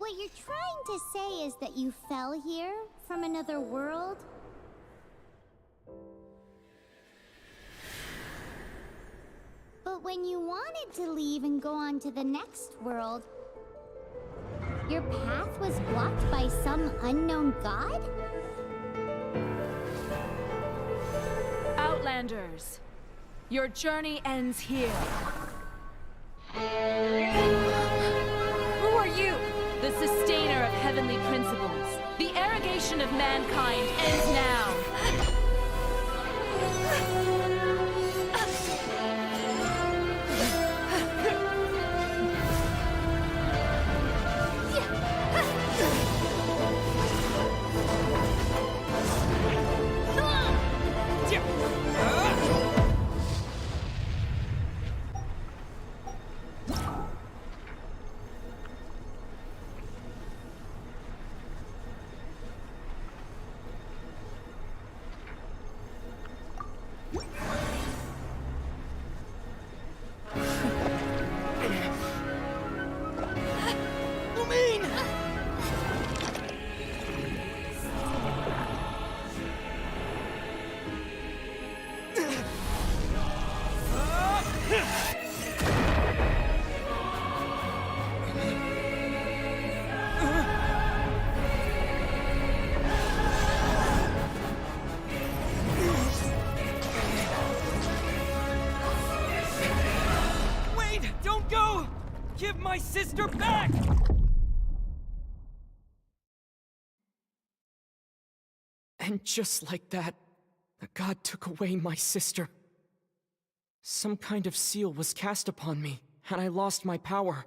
what you're trying to say is that you fell here from another world? But when you wanted to leave and go on to the next world, your path was blocked by some unknown god? Outlanders, your journey ends here. Who are you? The sustainer of heavenly principles. The arrogation of mankind ends now. Give my sister back! And just like that, the god took away my sister. Some kind of seal was cast upon me, and I lost my power.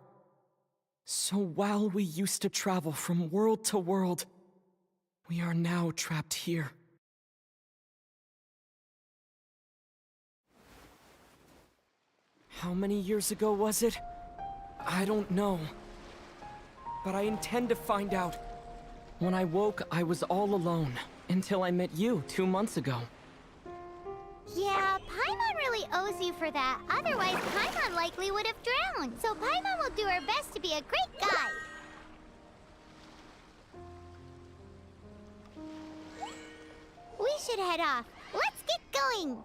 So while we used to travel from world to world, we are now trapped here. How many years ago was it? I don't know. But I intend to find out. When I woke, I was all alone, until I met you 2 months ago. Yeah, Paimon really owes you for that. Otherwise, Paimon likely would have drowned. So Paimon will do her best to be a great guide. We should head off. Let's get going!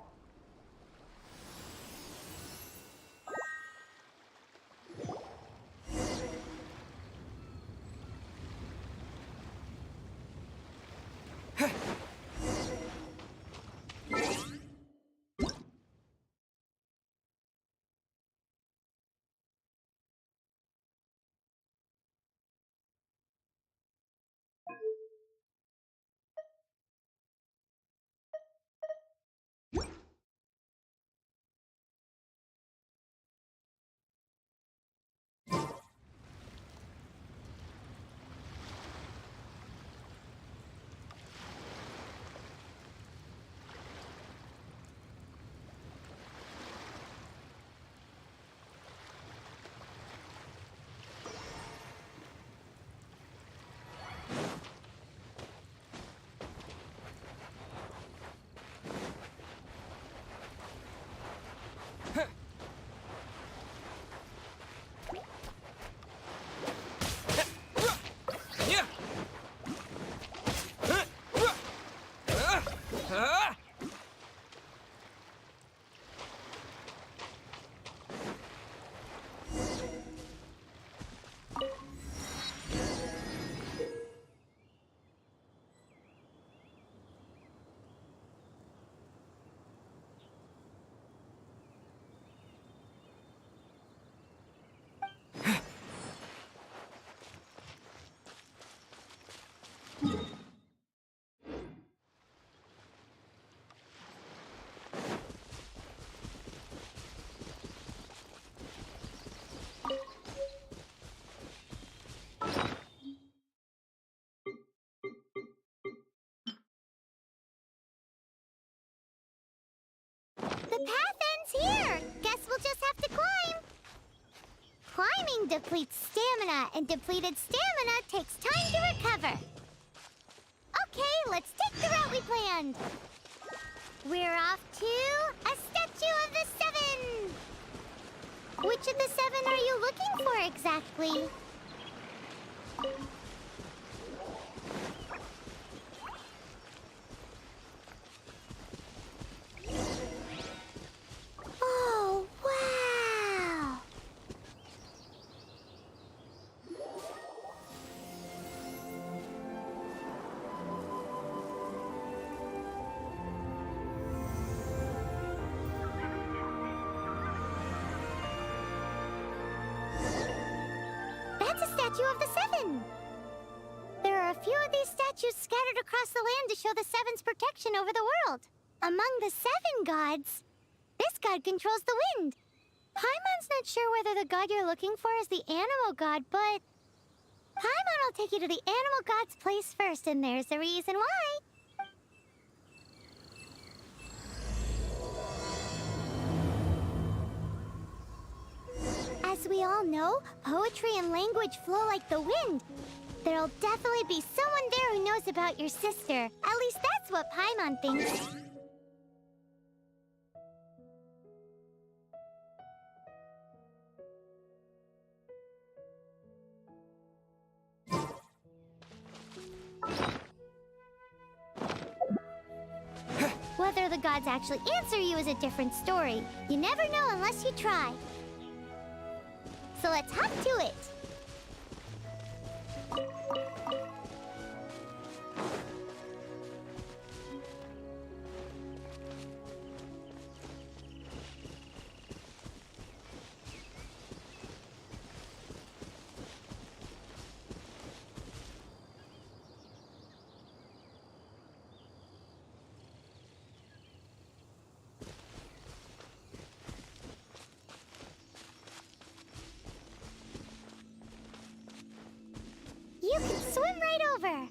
The path ends here! Guess we'll just have to climb! Climbing depletes stamina, and depleted stamina takes time to recover. Okay, let's take the route we planned. We're off to a statue of the Seven! Which of the seven are you looking for exactly? statue of the Seven. There are a few of these statues scattered across the land to show the Seven's protection over the world. Among the Seven gods, this god controls the wind. Paimon's not sure whether the god you're looking for is the animal god, but Paimon will take you to the animal god's place first, and there's the reason why. As we all know, poetry and language flow like the wind. There'll definitely be someone there who knows about your sister. At least that's what Paimon thinks. Whether the gods actually answer you is a different story. You never know unless you try. So let's hop to it. You can swim right over.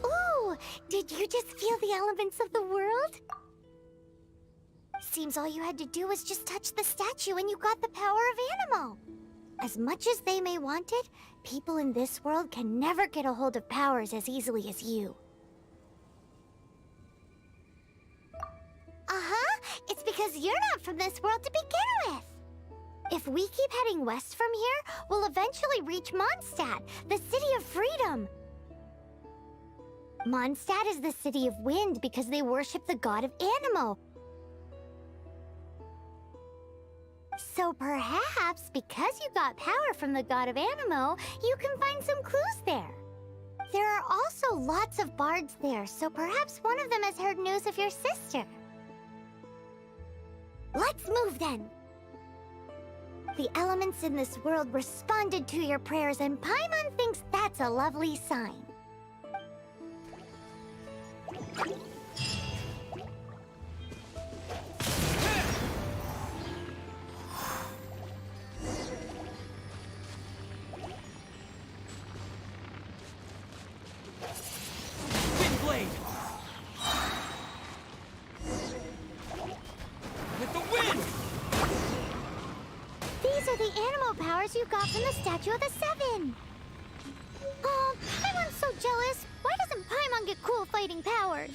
Ooh, did you just feel the elements of the world? Seems all you had to do was just touch the statue and you got the power of Animo. As much as they may want it, people in this world can never get a hold of powers as easily as you. Uh-huh, it's because you're not from this world to begin with. If we keep heading west from here, we'll eventually reach Mondstadt, the City of Freedom. Mondstadt is the City of Wind because they worship the god of Animo. So perhaps, because you got power from the god of Animo, you can find some clues there. There are also lots of bards there, so perhaps one of them has heard news of your sister. Let's move then. The elements in this world responded to your prayers, and Paimon thinks that's a lovely sign. Windblade! With the wind! These are the animal powers you got from the Statue of the Seven. Oh, Paimon's so jealous. Why doesn't Paimon get cool fighting powers?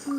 Wow,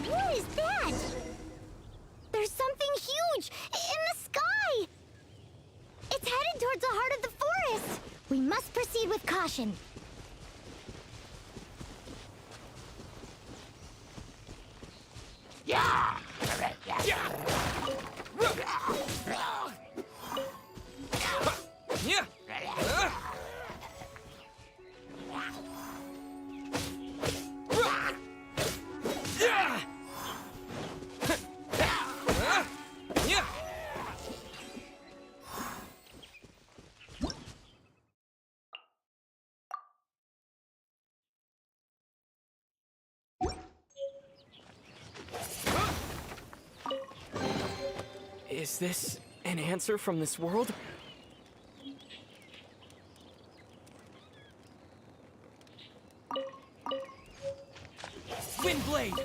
what is that? There's something huge in the sky! It's headed towards the heart of the forest! We must proceed with caution. Is this an answer from this world? Windblade!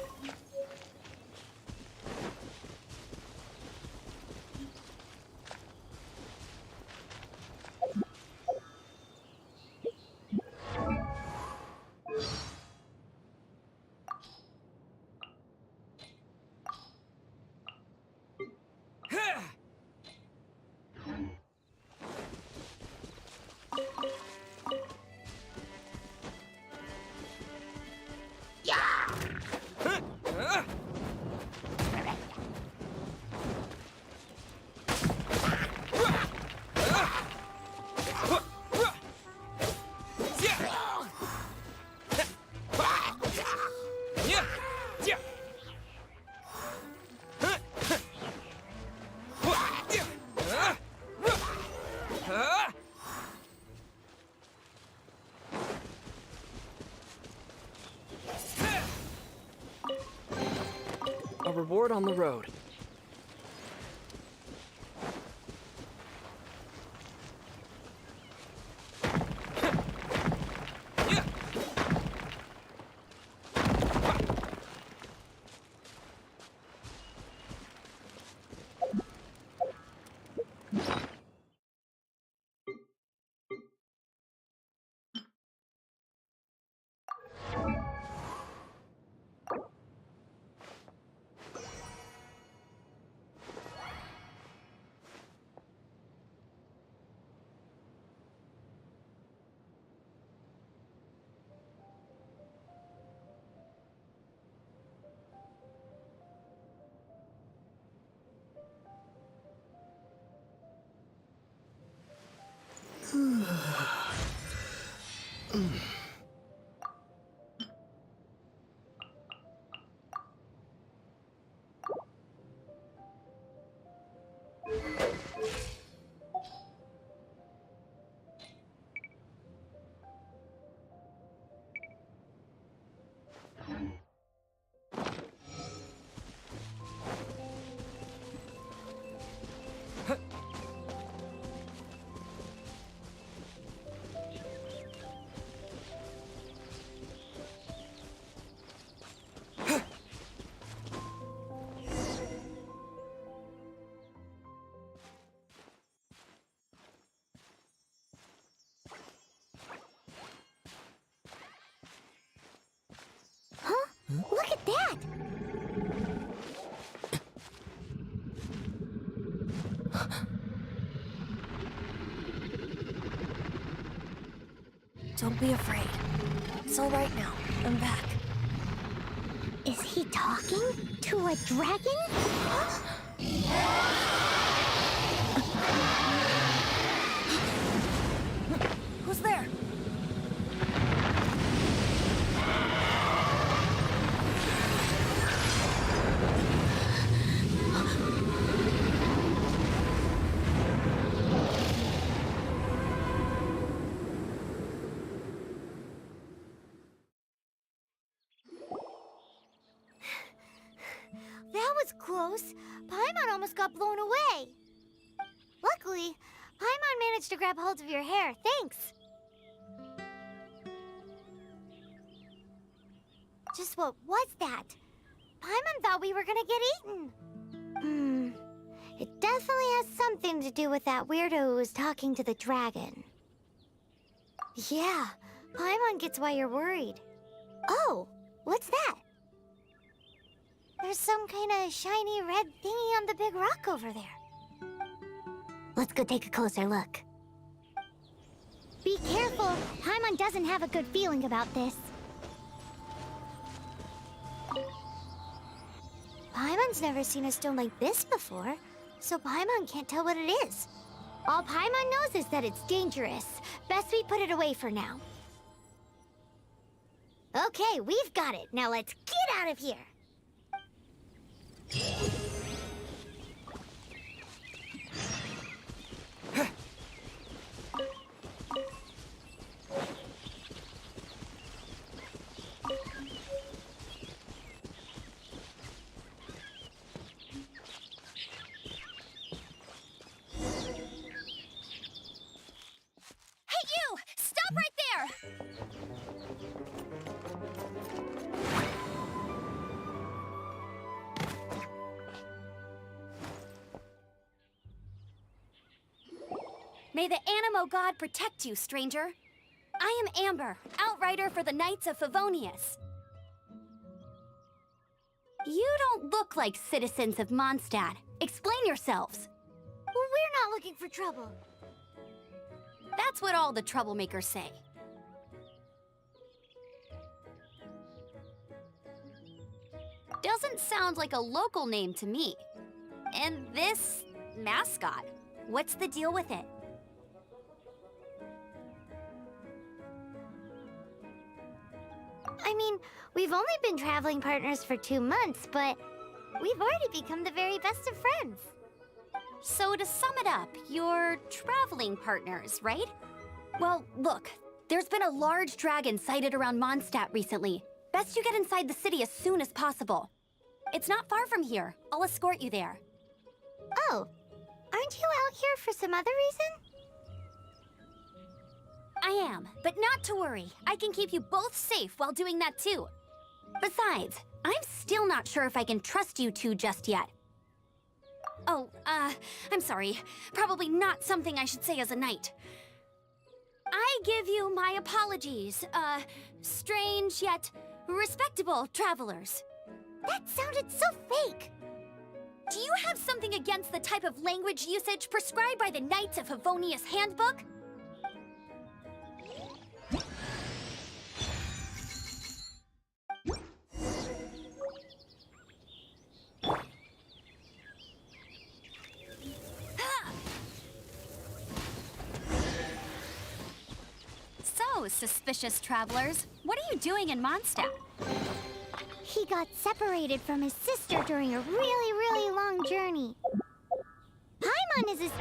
A reward on the road. be afraid. It's all right now. I'm back. Is he talking to a dragon? Who's there? That was close. Paimon almost got blown away. Luckily, Paimon managed to grab hold of your hair. Thanks. Just what was that? Paimon thought we were gonna get eaten. It definitely has something to do with that weirdo who was talking to the dragon. Yeah, Paimon gets why you're worried. Oh, what's that? There's some kind of shiny red thingy on the big rock over there. Let's go take a closer look. Be careful. Paimon doesn't have a good feeling about this. Paimon's never seen a stone like this before, so Paimon can't tell what it is. All Paimon knows is that it's dangerous. Best we put it away for now. Okay, we've got it. Now let's get out of here. Stop right there! May the Animo God protect you, stranger. I am Amber, outrider for the Knights of Favonius. You don't look like citizens of Mondstadt. Explain yourselves. We're not looking for trouble. That's what all the troublemakers say. Doesn't sound like a local name to me. And this mascot, what's the deal with it? I mean, we've only been traveling partners for 2 months, but we've already become the very best of friends. So to sum it up, you're traveling partners, right? Well, look, there's been a large dragon sighted around Mondstadt recently. Best you get inside the city as soon as possible. It's not far from here. I'll escort you there. Oh, aren't you out here for some other reason? I am, but not to worry. I can keep you both safe while doing that too. Besides, I'm still not sure if I can trust you two just yet. Oh, I'm sorry. Probably not something I should say as a knight. I give you my apologies, strange yet respectable travelers. That sounded so fake. Do you have something against the type of language usage prescribed by the Knights of Favonius Handbook? So, suspicious travelers, what are you doing in Mondstadt? He got separated from his sister during a really, really long journey. Paimon is his...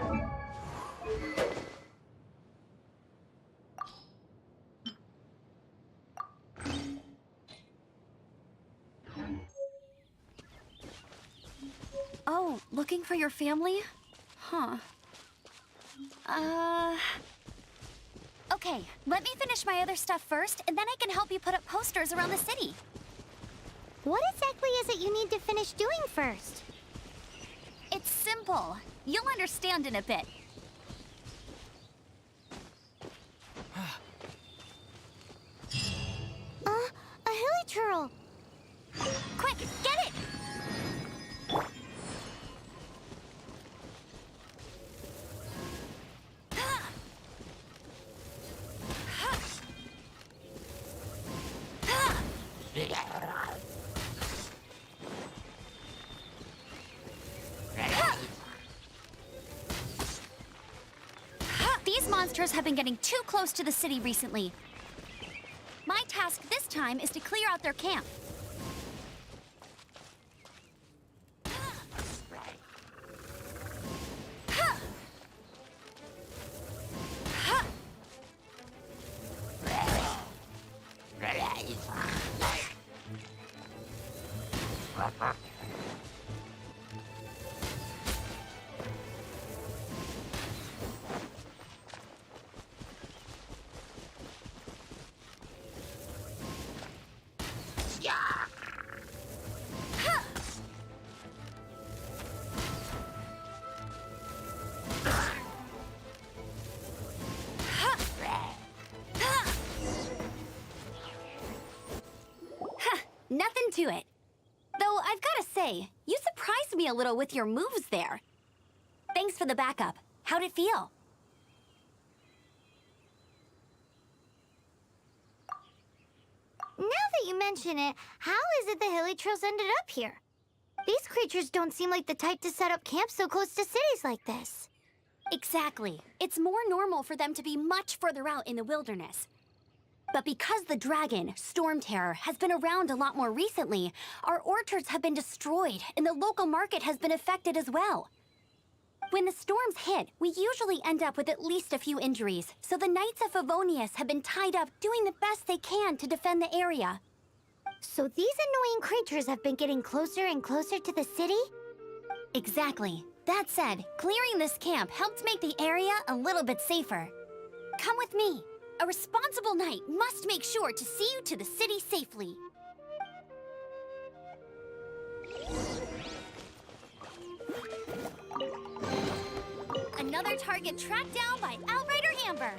Oh, looking for your family? Huh. Okay, let me finish my other stuff first, and then I can help you put up posters around the city. What exactly is it you need to finish doing first? It's simple. You'll understand in a bit. A hilichurl. Quick, get it! These monsters have been getting too close to the city recently. My task this time is to clear out their camp. Nothing to it. Though I've got to say, you surprised me a little with your moves there. Thanks for the backup. How'd it feel? Now that you mention it, how is it the Hilichurls ended up here? These creatures don't seem like the type to set up camp so close to cities like this. Exactly. It's more normal for them to be much further out in the wilderness. But because the dragon, Storm Terror, has been around a lot more recently, our orchards have been destroyed and the local market has been affected as well. When the storms hit, we usually end up with at least a few injuries, so the Knights of Favonius have been tied up doing the best they can to defend the area. So these annoying creatures have been getting closer and closer to the city? Exactly. That said, clearing this camp helped make the area a little bit safer. Come with me. A responsible knight must make sure to see you to the city safely. Another target tracked down by Outrider Amber.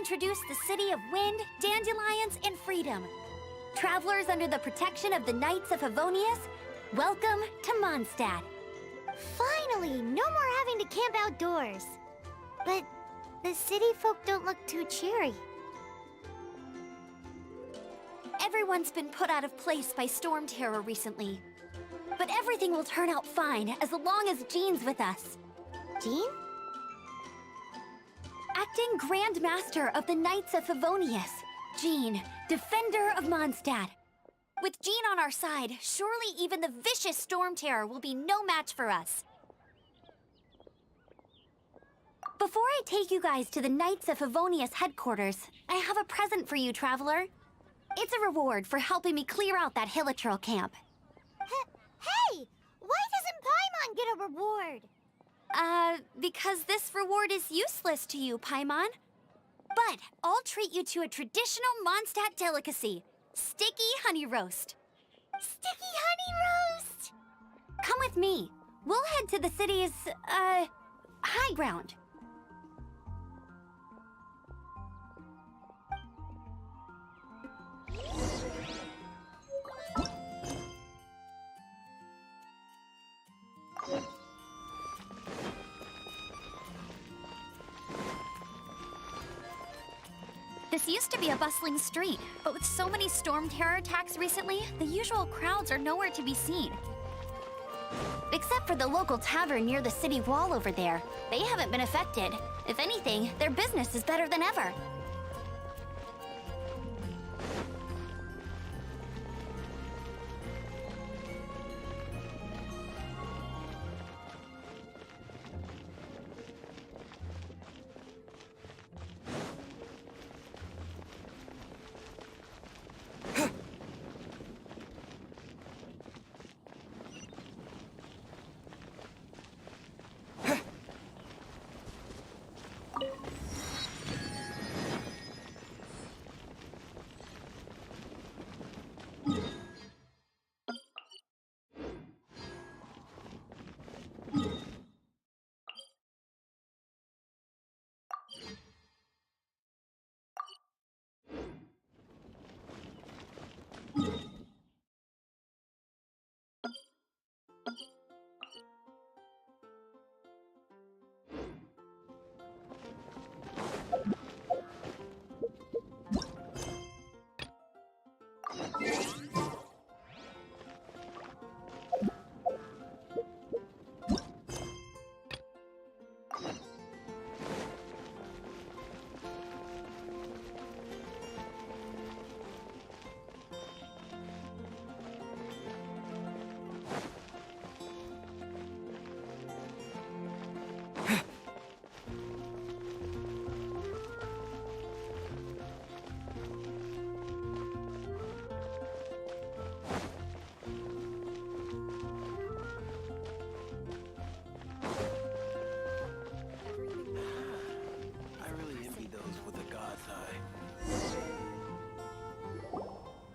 introduce the city of wind, dandelions, and freedom. Travelers under the protection of the Knights of Favonius, welcome to Mondstadt. Finally, no more having to camp outdoors. But the city folk don't look too cheery. Everyone's been put out of place by storm terror recently. But everything will turn out fine as long as Jean's with us. Jean? Acting Grand Master of the Knights of Favonius, Jean, Defender of Mondstadt. With Jean on our side, surely even the vicious storm terror will be no match for us. Before I take you guys to the Knights of Favonius headquarters, I have a present for you, Traveler. It's a reward for helping me clear out that Hilichurl camp. Hey! Why doesn't Paimon get a reward? Because this reward is useless to you, Paimon. But I'll treat you to a traditional Mondstadt delicacy, sticky honey roast. Sticky honey roast! Come with me. We'll head to the city's, high ground. This used to be a bustling street, but with so many storm terror attacks recently, the usual crowds are nowhere to be seen. Except for the local tavern near the city wall over there. They haven't been affected. If anything, their business is better than ever.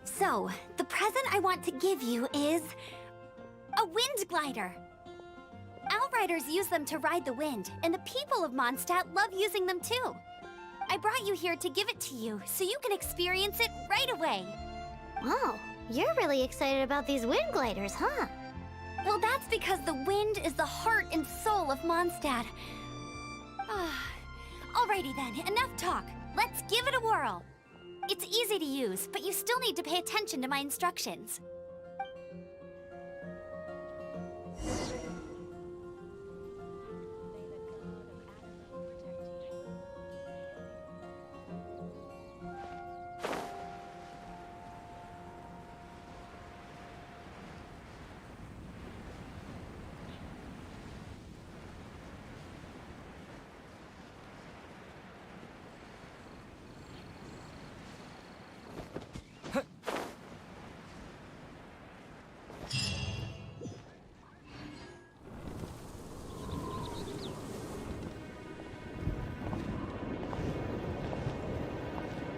So, the present I want to give you is a wind glider. Outriders use them to ride the wind, and the people of Mondstadt love using them too. I brought you here to give it to you, so you can experience it right away. Wow, you're really excited about these wind gliders, huh? Well, that's because the wind is the heart and soul of Mondstadt. Alrighty then, enough talk. Let's give it a whirl. It's easy to use, but you still need to pay attention to my instructions.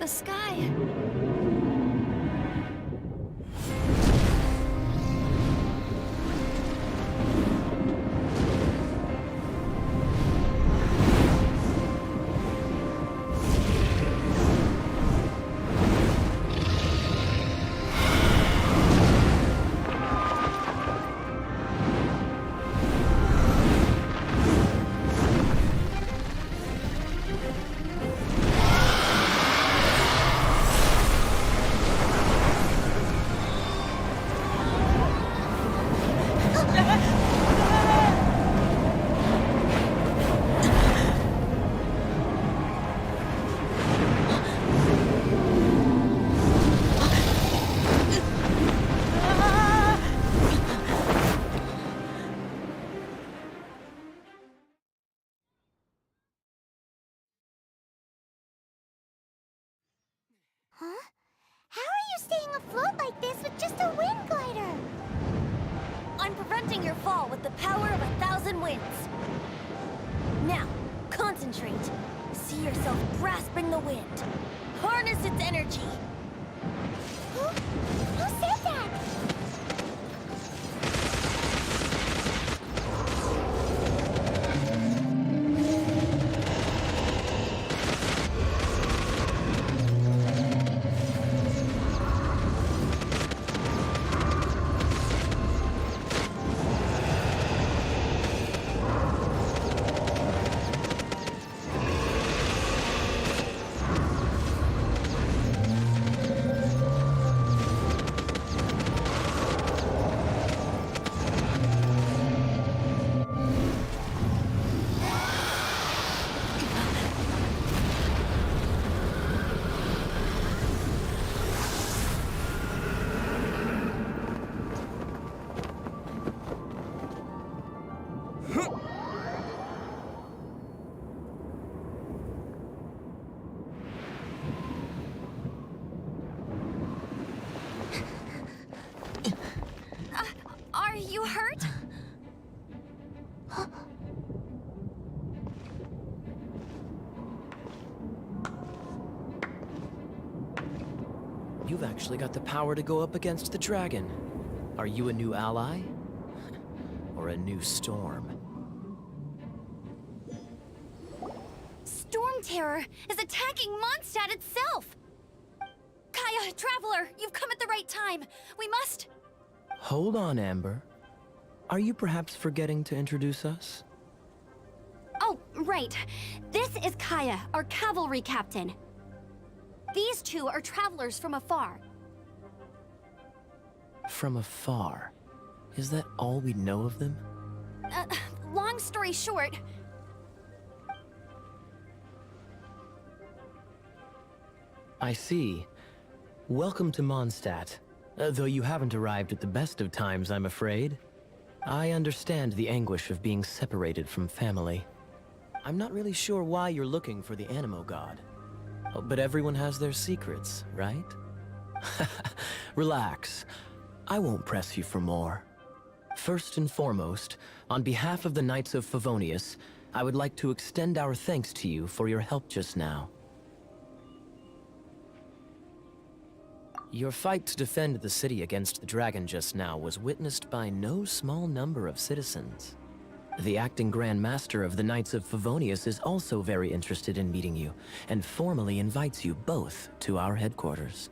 The sky. power of 1,000 winds. Now, concentrate. See yourself grasping the wind. Harness its energy. Who said that? Are you hurt? You've actually got the power to go up against the dragon. Are you a new ally? Or a new storm? Storm Terror is attacking Mondstadt itself! Kaya, Traveler, you've come at the right time. We must... Hold on, Amber. Are you perhaps forgetting to introduce us? Oh, right. This is Kaya, our cavalry captain. These two are travelers from afar. From afar? Is that all we know of them? Long story short... I see. Welcome to Mondstadt. Though you haven't arrived at the best of times, I'm afraid. I understand the anguish of being separated from family. I'm not really sure why you're looking for the Animo God. But everyone has their secrets, right? Relax. I won't press you for more. First and foremost, on behalf of the Knights of Favonius, I would like to extend our thanks to you for your help just now. Your fight to defend the city against the dragon just now was witnessed by no small number of citizens. The acting Grand Master of the Knights of Favonius is also very interested in meeting you, and formally invites you both to our headquarters.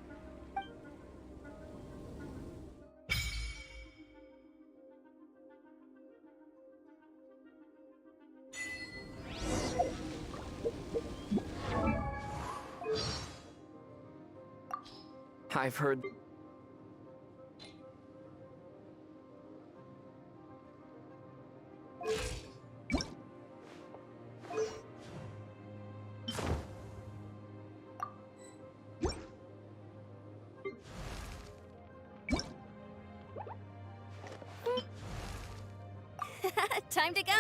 I've heard... Time to go.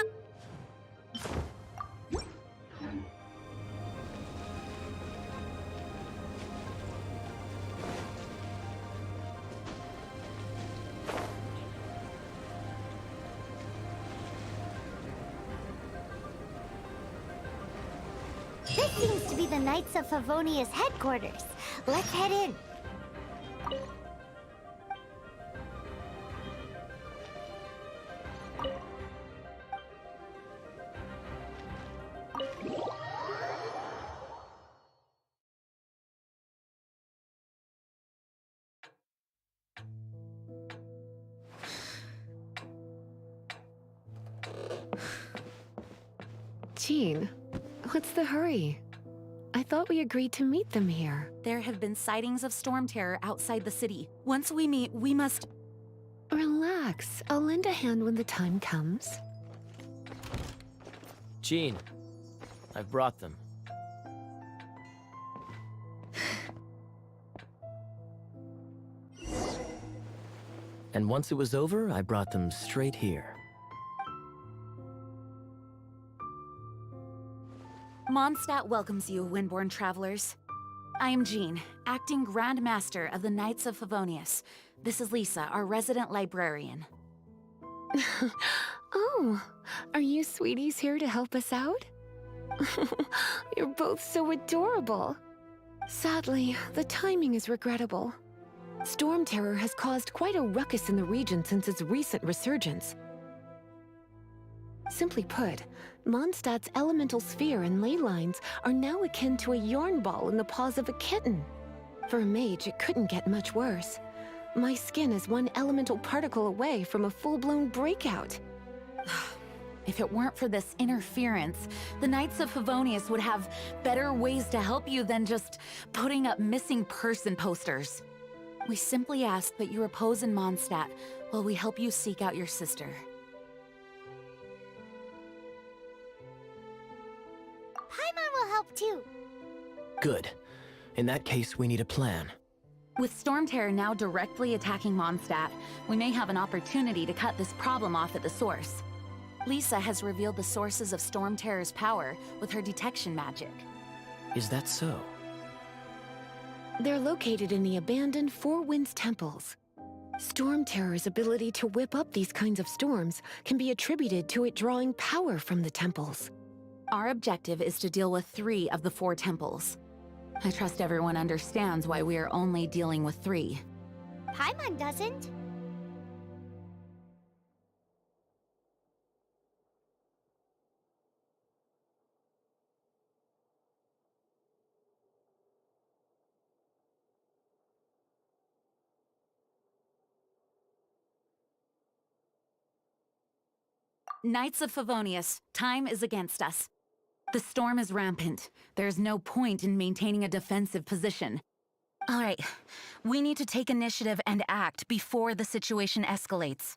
This seems to be the Knights of Favonius headquarters. Let's head in. Jean, what's the hurry? I thought we agreed to meet them here. There have been sightings of storm terror outside the city. Once we meet, we must... Relax. I'll lend a hand when the time comes. Jean, I've brought them. And once it was over, I brought them straight here. Mondstadt welcomes you, Windborn travelers. I am Jean, acting Grand Master of the Knights of Favonius. This is Lisa, our resident librarian. Oh, are you sweeties here to help us out? You're both so adorable. Sadly, the timing is regrettable. Storm Terror has caused quite a ruckus in the region since its recent resurgence. Simply put, Mondstadt's elemental sphere and ley lines are now akin to a yarn ball in the paws of a kitten. For a mage, it couldn't get much worse. My skin is one elemental particle away from a full-blown breakout. If it weren't for this interference, the Knights of Favonius would have better ways to help you than just putting up missing person posters. We simply ask that you repose in Mondstadt while we help you seek out your sister. Paimon will help too. Good. In that case, we need a plan. With Storm Terror now directly attacking Mondstadt, we may have an opportunity to cut this problem off at the source. Lisa has revealed the sources of Storm Terror's power with her detection magic. Is that so? They're located in the abandoned Four Winds temples. Storm Terror's ability to whip up these kinds of storms can be attributed to it drawing power from the temples. Our objective is to deal with 3 of the 4 temples. I trust everyone understands why we are only dealing with 3. Paimon doesn't. Knights of Favonius, time is against us. The storm is rampant. There's no point in maintaining a defensive position. All right, we need to take initiative and act before the situation escalates.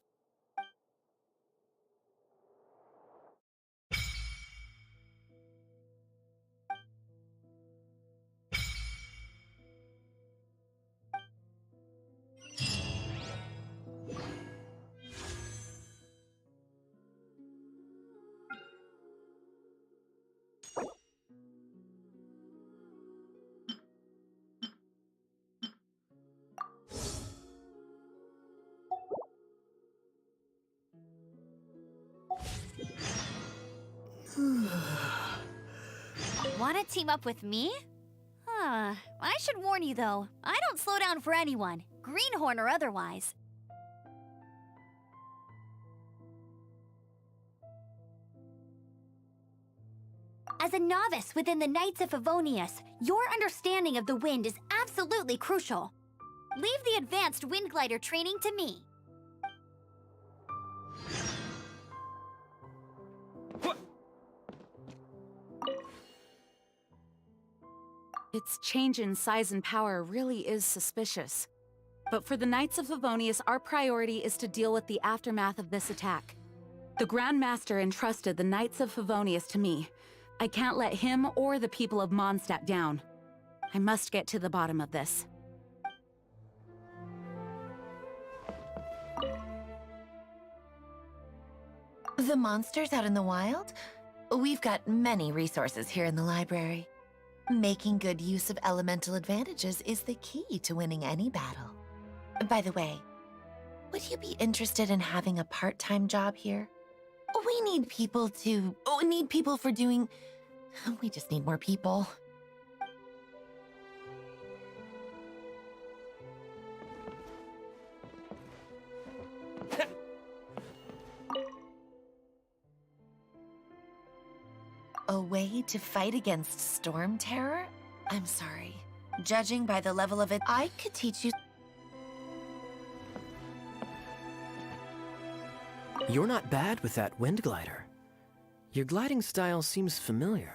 Want to team up with me? I should warn you though, I don't slow down for anyone, greenhorn or otherwise. As a novice within the Knights of Favonius, your understanding of the wind is absolutely crucial. Leave the advanced wind glider training to me. Its change in size and power really is suspicious. But for the Knights of Favonius, our priority is to deal with the aftermath of this attack. The Grand Master entrusted the Knights of Favonius to me. I can't let him or the people of Mondstadt down. I must get to the bottom of this. The monsters out in the wild? We've got many resources here in the library. Making good use of elemental advantages is the key to winning any battle. By the way, would you be interested in having a part-time job here? We need people for doing... We just need more people. A way to fight against Storm Terror? I'm sorry. Judging by the level of it, I could teach you... You're not bad with that wind glider. Your gliding style seems familiar.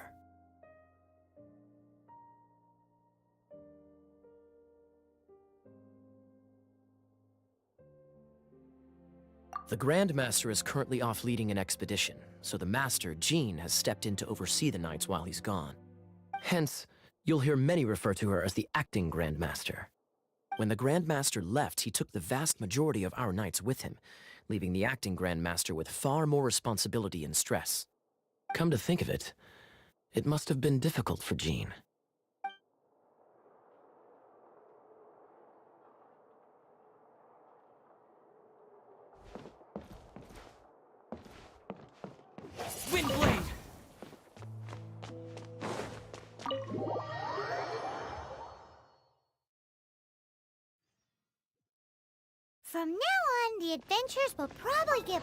The Grand Master is currently off leading an expedition, so the Master, Jean, has stepped in to oversee the Knights while he's gone. Hence, you'll hear many refer to her as the acting Grand Master. When the Grand Master left, he took the vast majority of our Knights with him, leaving the acting Grand Master with far more responsibility and stress. Come to think of it, it must have been difficult for Jean. Windblade! From now on, the adventures will probably get...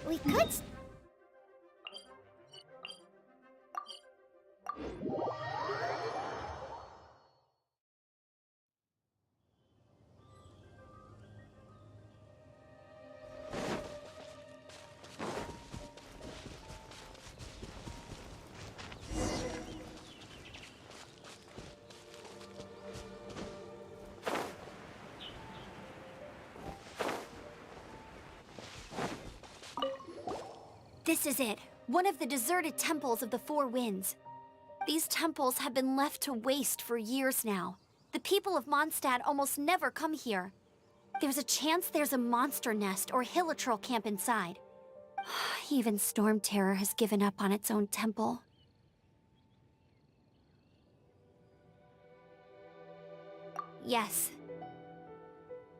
We could... This is it. One of the deserted temples of the Four Winds. These temples have been left to waste for years now. The people of Mondstadt almost never come here. There's a chance there's a monster nest or hilitrol camp inside. Even Storm Terror has given up on its own temple. Yes.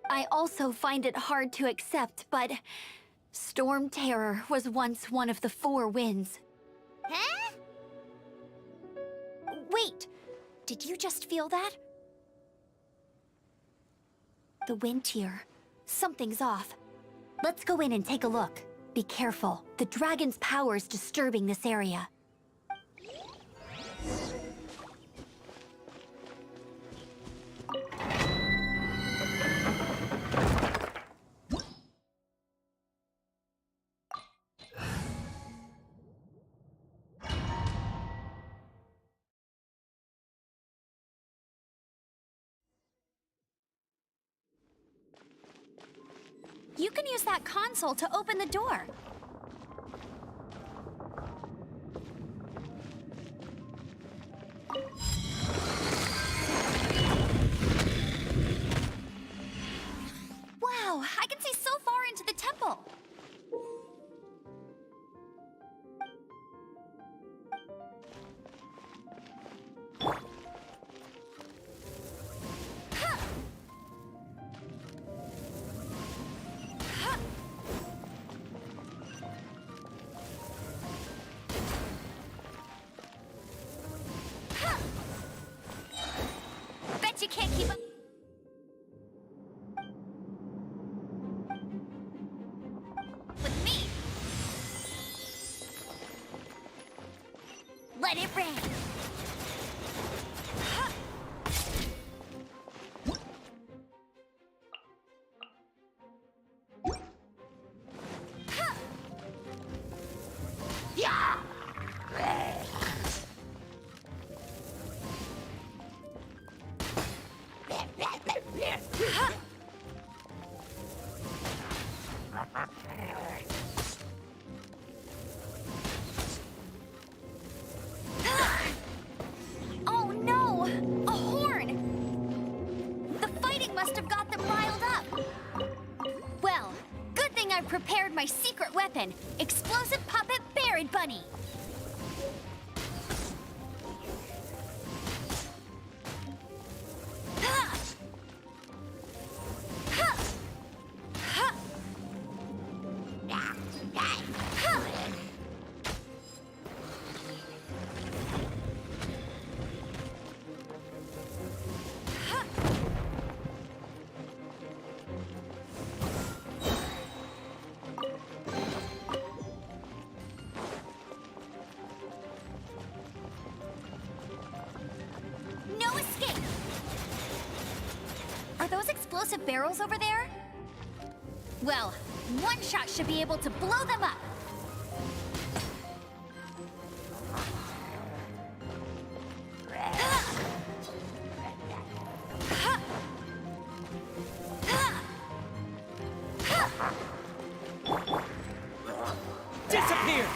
I also find it hard to accept, but Storm Terror was once one of the Four Winds. Huh? Wait! Did you just feel that? The wind here. Something's off. Let's go in and take a look. Be careful. The dragon's power is disturbing this area. You can use that console to open the door. Wow, I can see so far into the temple. You can't keep up. With me. Let it rain. Oh no! A horn! The fighting must have got them riled up. Well, good thing I've prepared my secret weapon, explosive puppet Buried Bunny. No escape! Are those explosive barrels over there? Well, one shot should be able to blow them up. Disappear!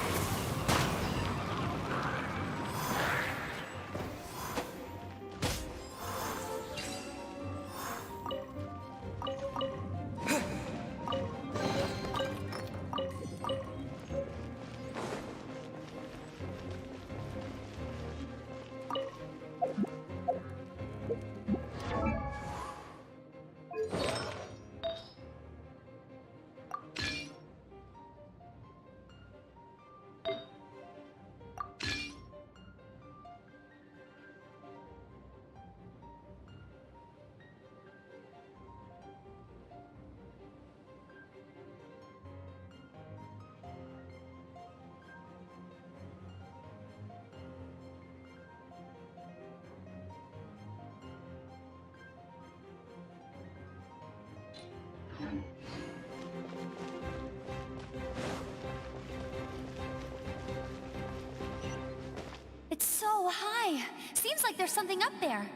It's so high. Seems like there's something up there.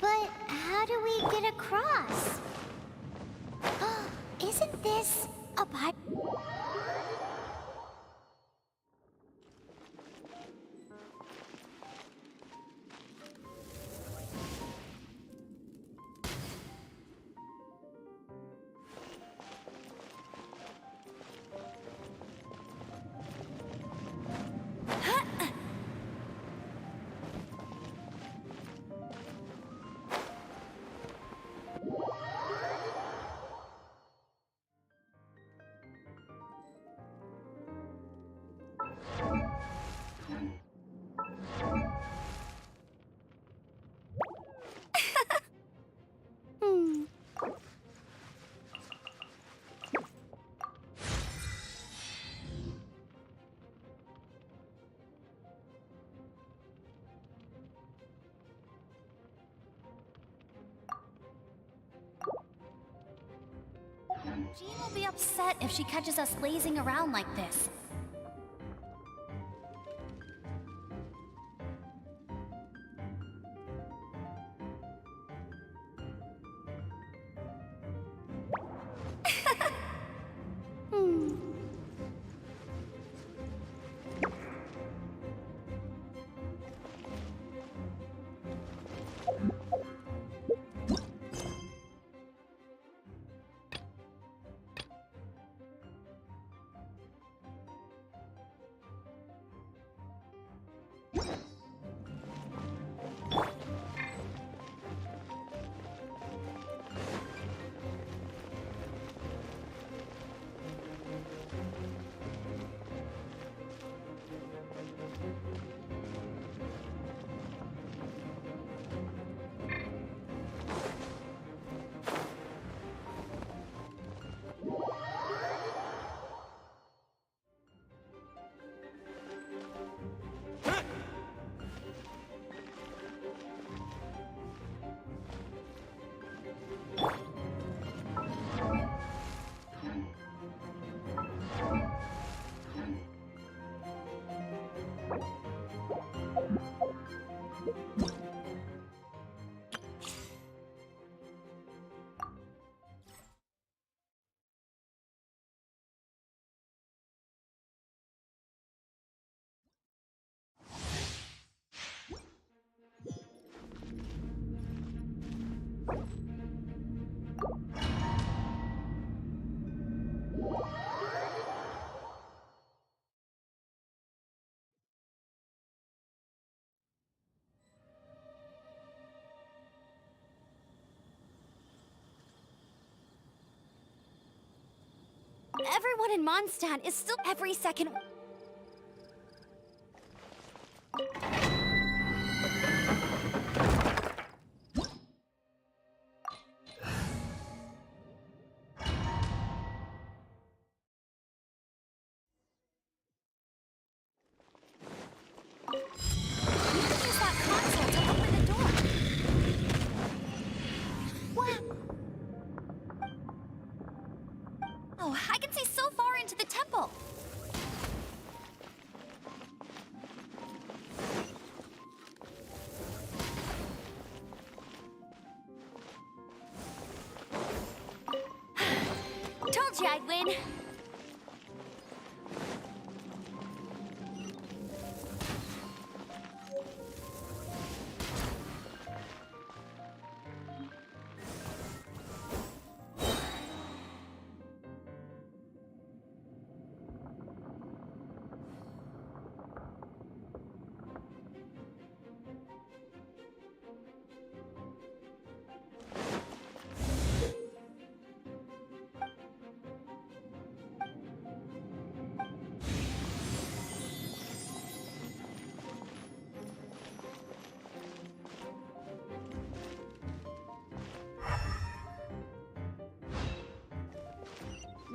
But how do we get across? Isn't this a part? Jean will be upset if she catches us lazing around like this. Everyone in Mondstadt is still every second. Use that console to open the door. What? Oh, I can see so far into the temple. Told you I'd win.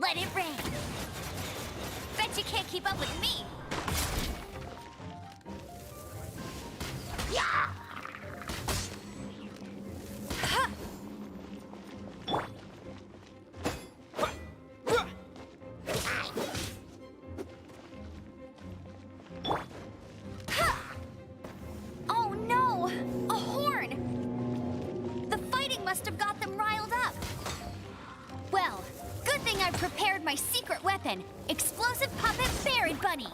Let it rain. Bet you can't keep up with me. Yeah! Huh. Huh. prepared my secret weapon, Explosive Puppet Berry Bunny.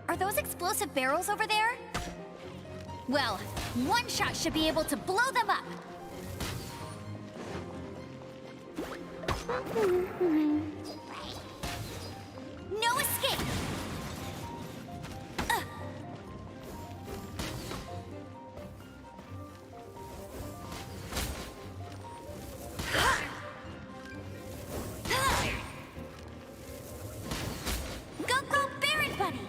Are those explosive barrels over there? Well, one shot should be able to blow them up. No escape! Go, Baron Bunny!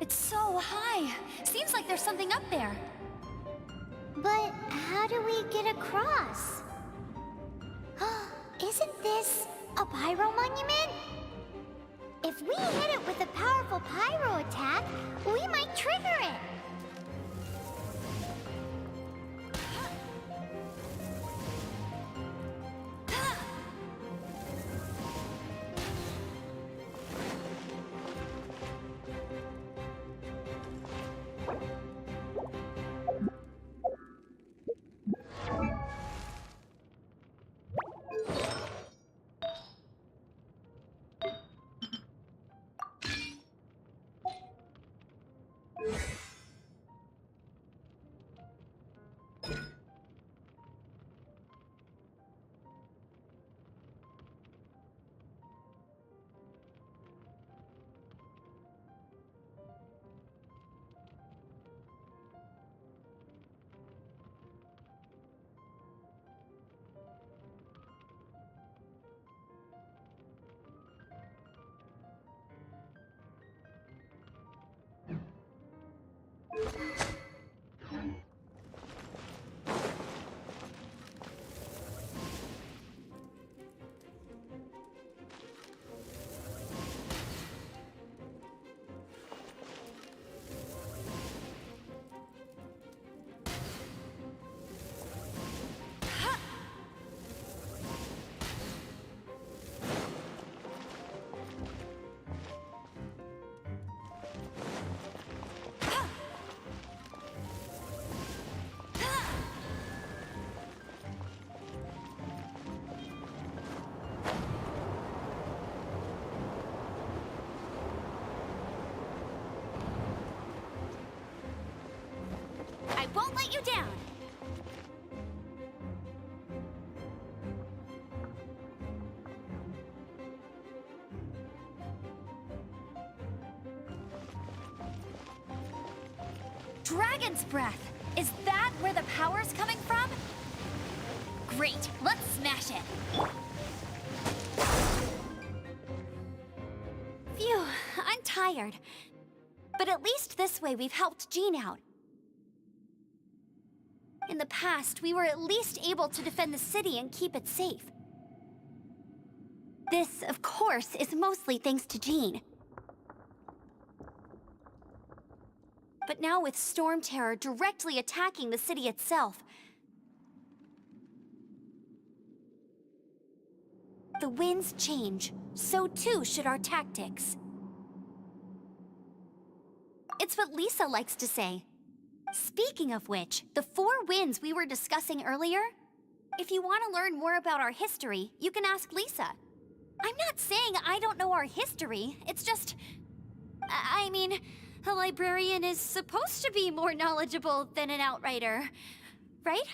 It's so high. Seems like there's something up there. But how do we get across? Isn't this a pyro monument? If we hit it with a powerful pyro attack, we might trigger it. I won't let you down. Dragon's Breath! Is that where the power's coming from? Great, let's smash it! Phew, I'm tired. But at least this way we've helped Jean out. In the past, we were at least able to defend the city and keep it safe. This, of course, is mostly thanks to Jean. But now with Storm Terror directly attacking the city itself, the winds change, so too should our tactics. It's what Lisa likes to say. Speaking of which, the 4 winds we were discussing earlier, if you want to learn more about our history, you can ask Lisa. I'm not saying I don't know our history, it's just... I mean, a librarian is supposed to be more knowledgeable than an outrider, right?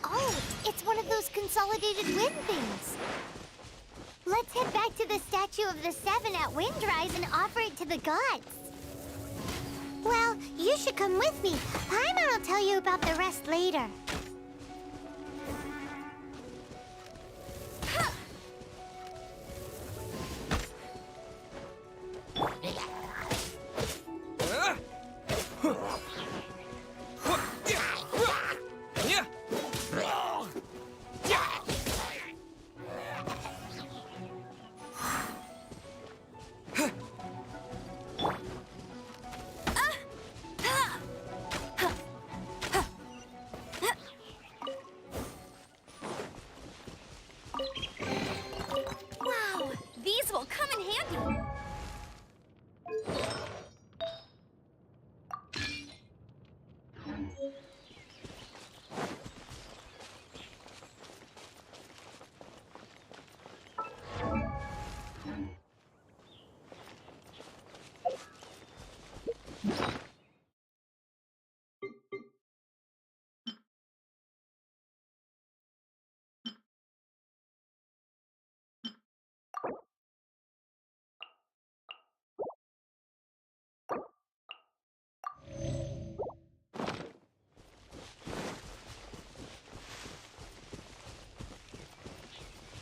Oh, it's one of those consolidated wind things. Let's head back to the statue of the Seven at Windrise and offer it to the gods. Well, you should come with me. Paimon will tell you about the rest later. Wow, these will come in handy.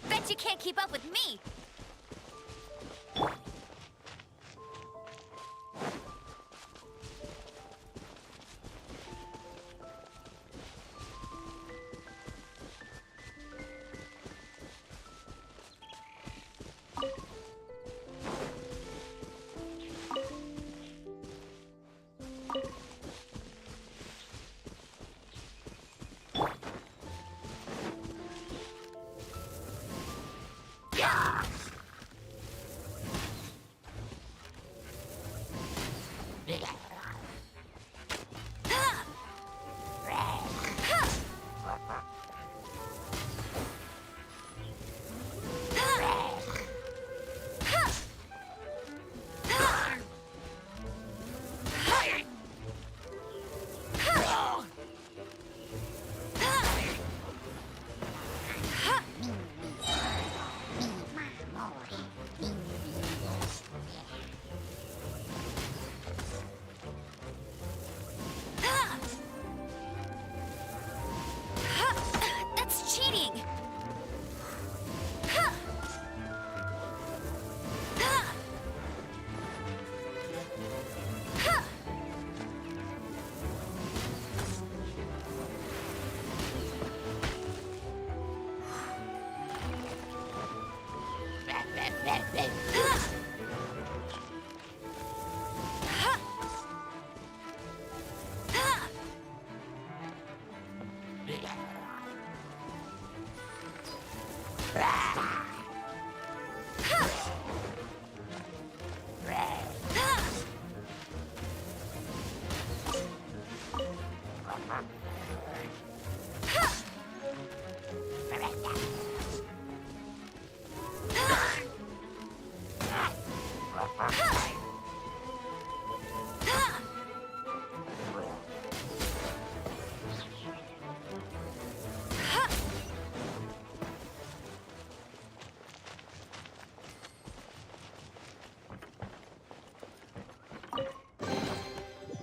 Bet you can't keep up with me. That's cheating.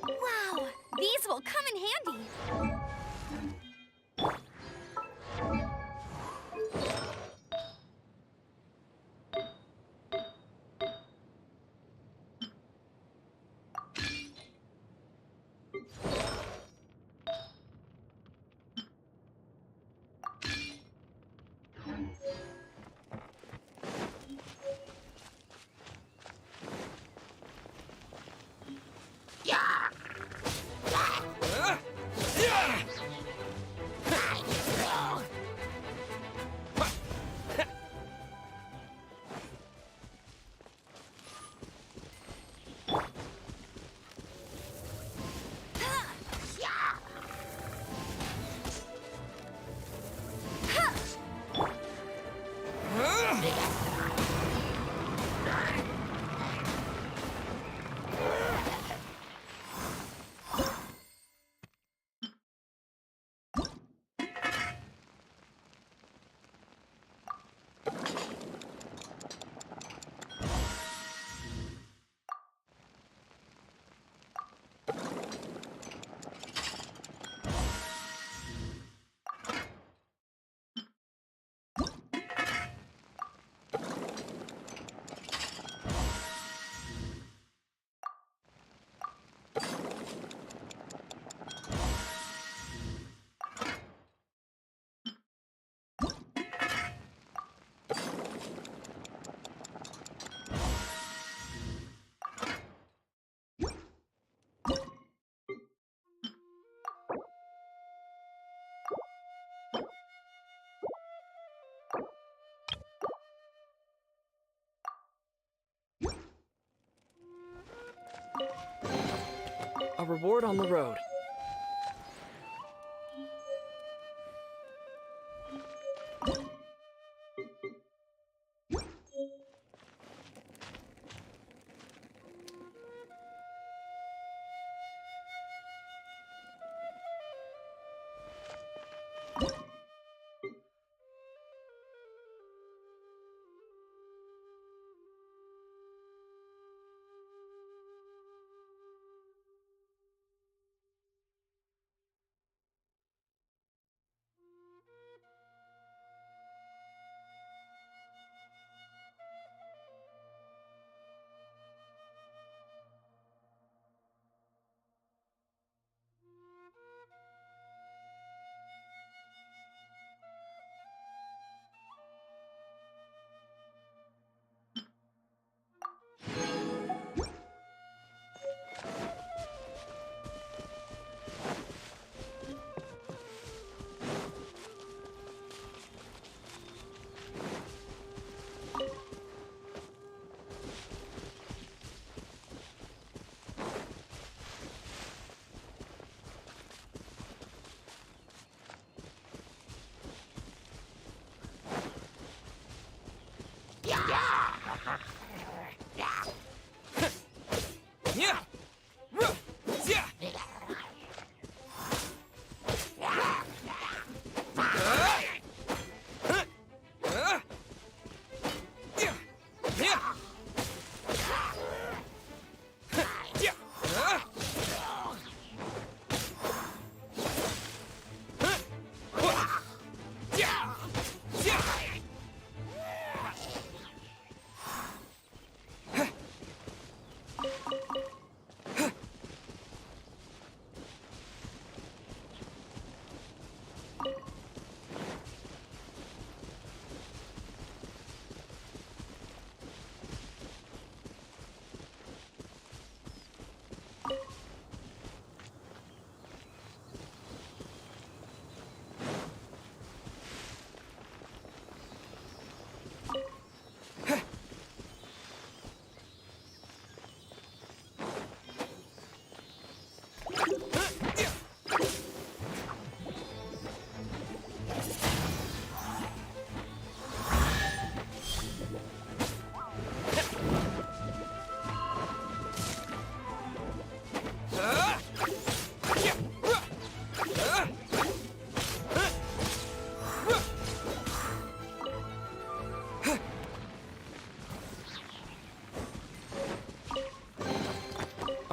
Wow, these will come in handy. reward on the road.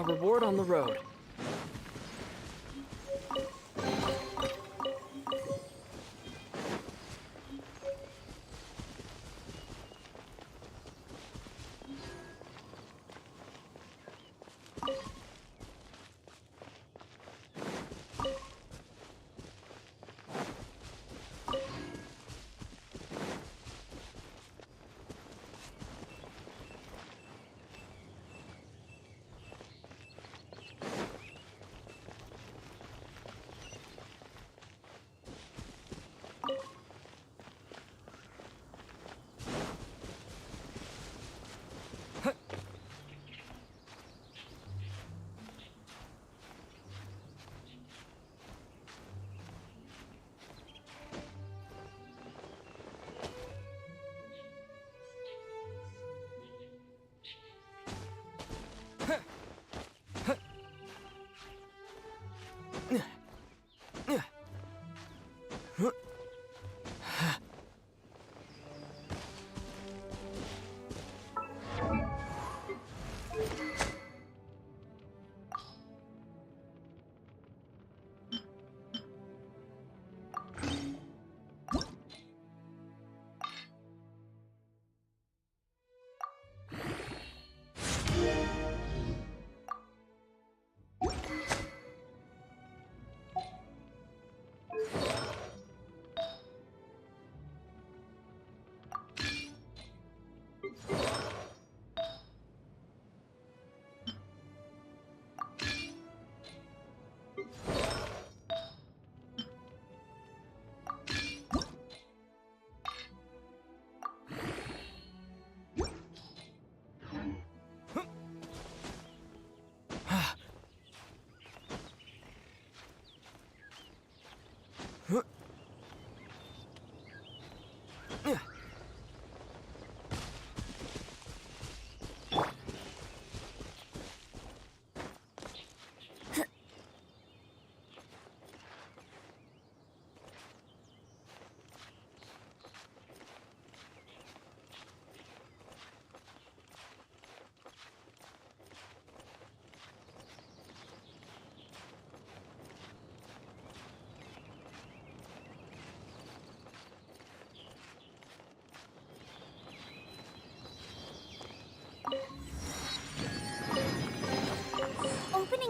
Reward on the road.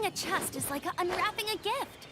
a chest is like unwrapping a gift.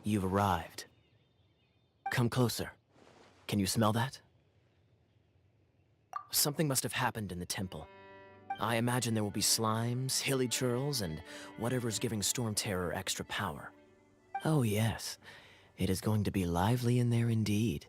You've arrived. Come closer. Can you smell that? Something must have happened in the temple. I imagine there will be slimes, hilly churls, and whatever's giving Storm Terror extra power. Oh yes, it is going to be lively in there indeed.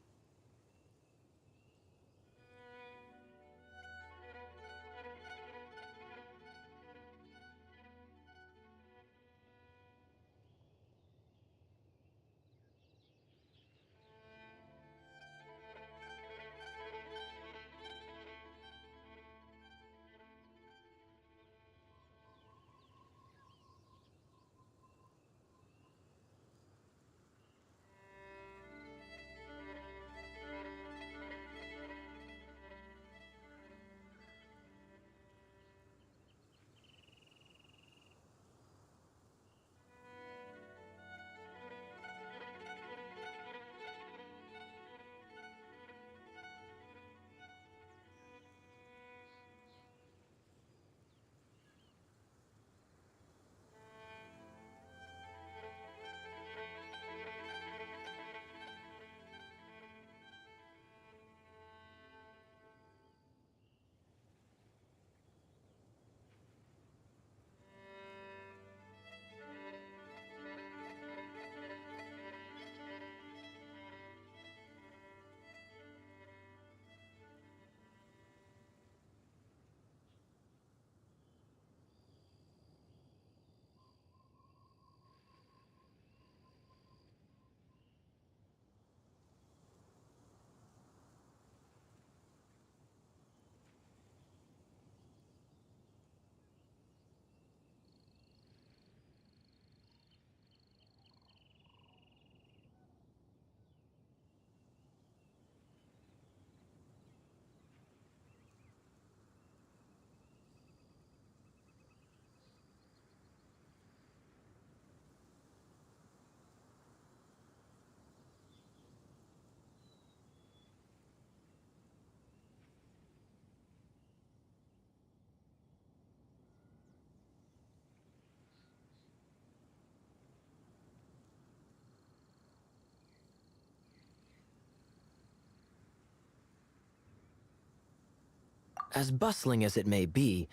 As bustling as it may be,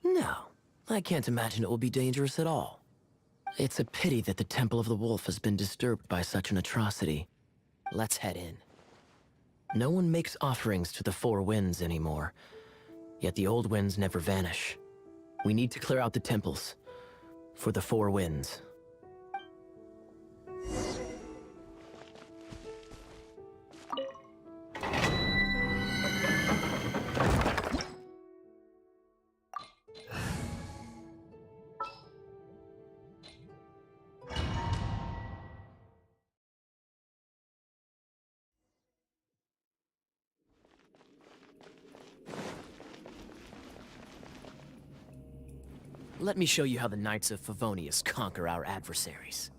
no, I can't imagine it will be dangerous at all. It's a pity that the Temple of the Wolf has been disturbed by such an atrocity. Let's head in. No one makes offerings to the Four Winds anymore, yet the old winds never vanish. We need to clear out the temples for the Four Winds. Let me show you how the Knights of Favonius conquer our adversaries.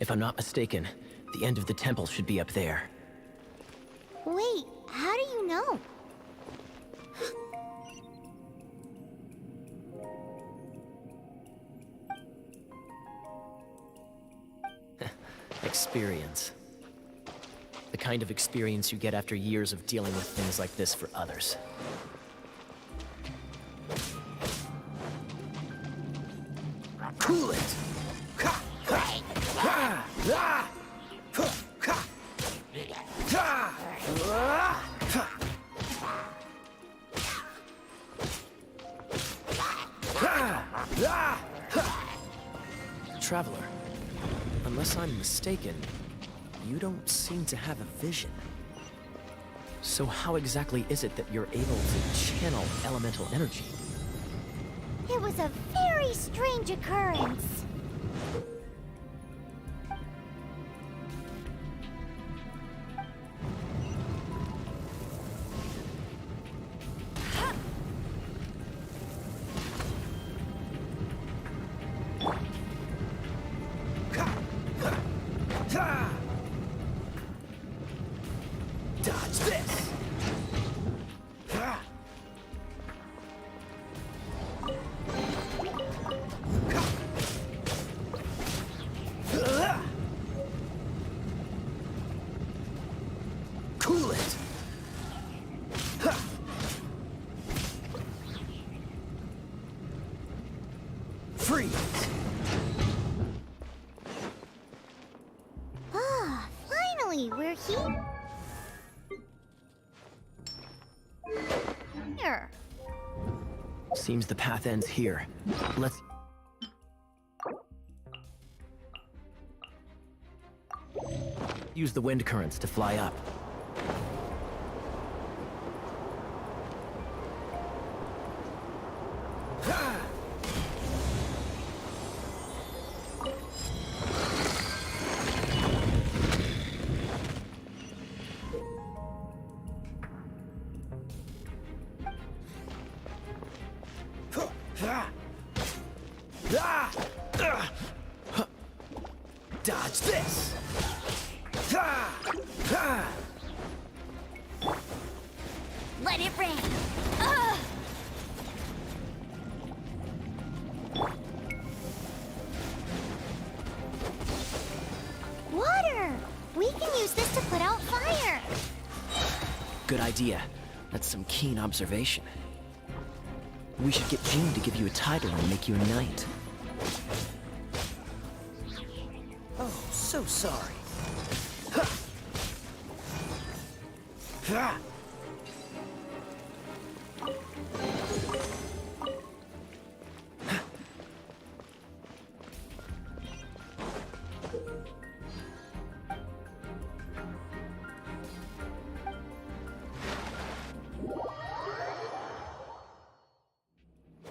If I'm not mistaken, the end of the temple should be up there. Wait, how do you know? Experience. The kind of experience you get after years of dealing with things like this for others. Cool it! Traveler, unless I'm mistaken, you don't seem to have a vision. So how exactly is it that you're able to channel elemental energy? It was a very strange occurrence. Dodge this! Cool it! Freeze! Ah, finally, we're here. Here. Seems the path ends here. Let's... use the wind currents to fly up. Dodge this! Let it rain! Ugh! Water! We can use this to put out fire. Good idea. That's some keen observation. We should get Jean to give you a title and make you a knight. Oh, so sorry.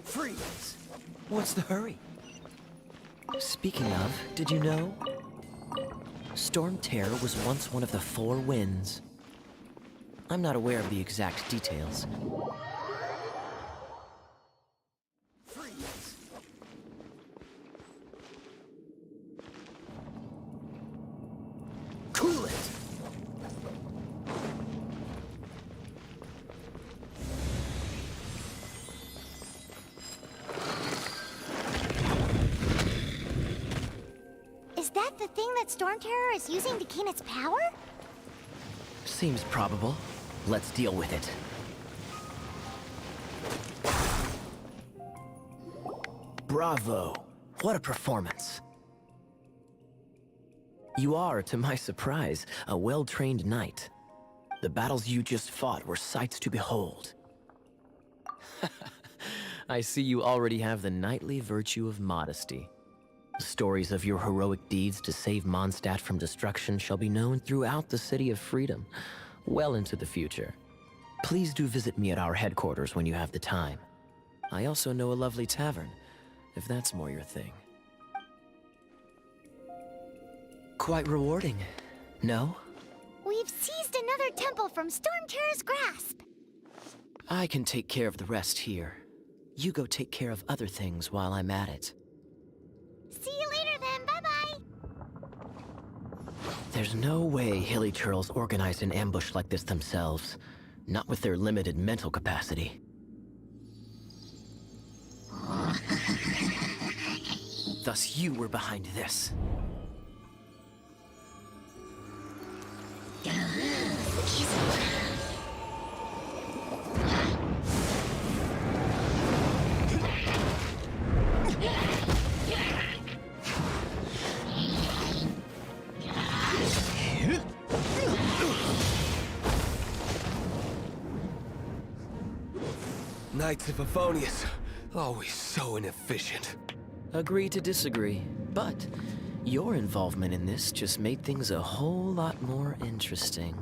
Freeze! What's the hurry? Speaking of, did you know? Storm Terror was once one of the four winds. I'm not aware of the exact details. Freeze! Cool it! Is that the thing that Storm Terror is using to gain its power? Seems probable. Let's deal with it. Bravo! What a performance! You are, to my surprise, a well-trained knight. The battles you just fought were sights to behold. I see you already have the knightly virtue of modesty. Stories of your heroic deeds to save Mondstadt from destruction shall be known throughout the City of Freedom, well into the future. Please do visit me at our headquarters when you have the time. I also know a lovely tavern, if that's more your thing. Quite rewarding, no? We've seized another temple from Storm Terror's grasp. I can take care of the rest here. You go take care of other things while I'm at it. See you later then, bye-bye. There's no way hilly churls organized an ambush like this themselves. Not with their limited mental capacity. Thus you were behind this. Knights of Favonius, always so inefficient. Agree to disagree, but your involvement in this just made things a whole lot more interesting.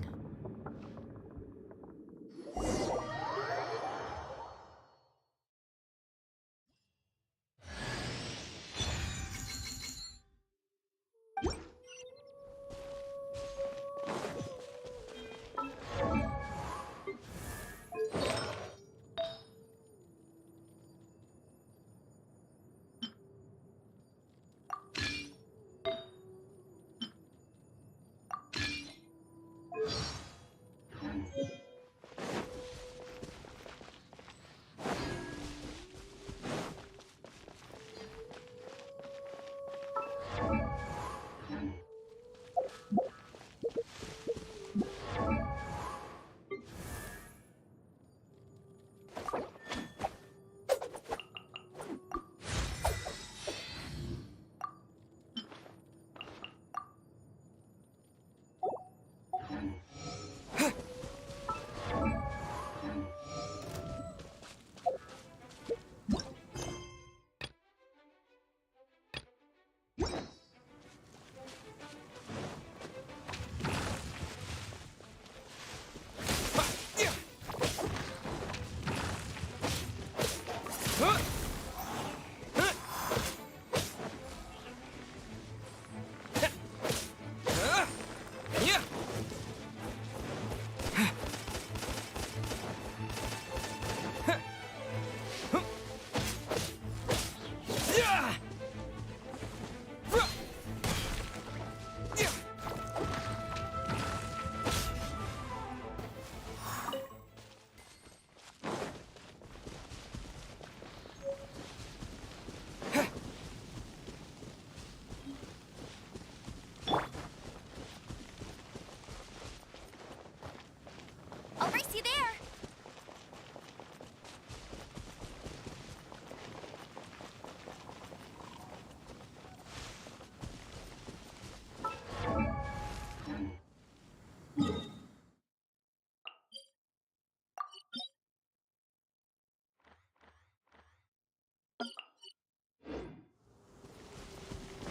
I'll race you there.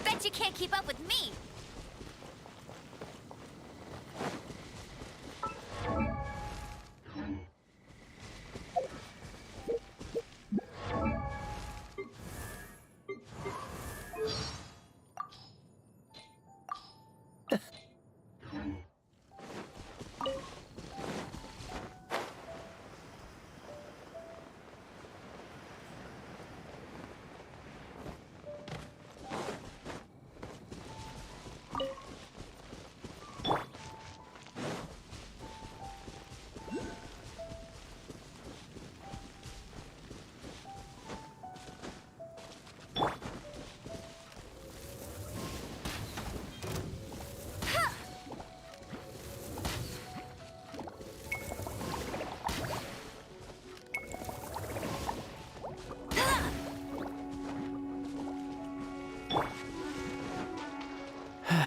Bet you can't keep up with me.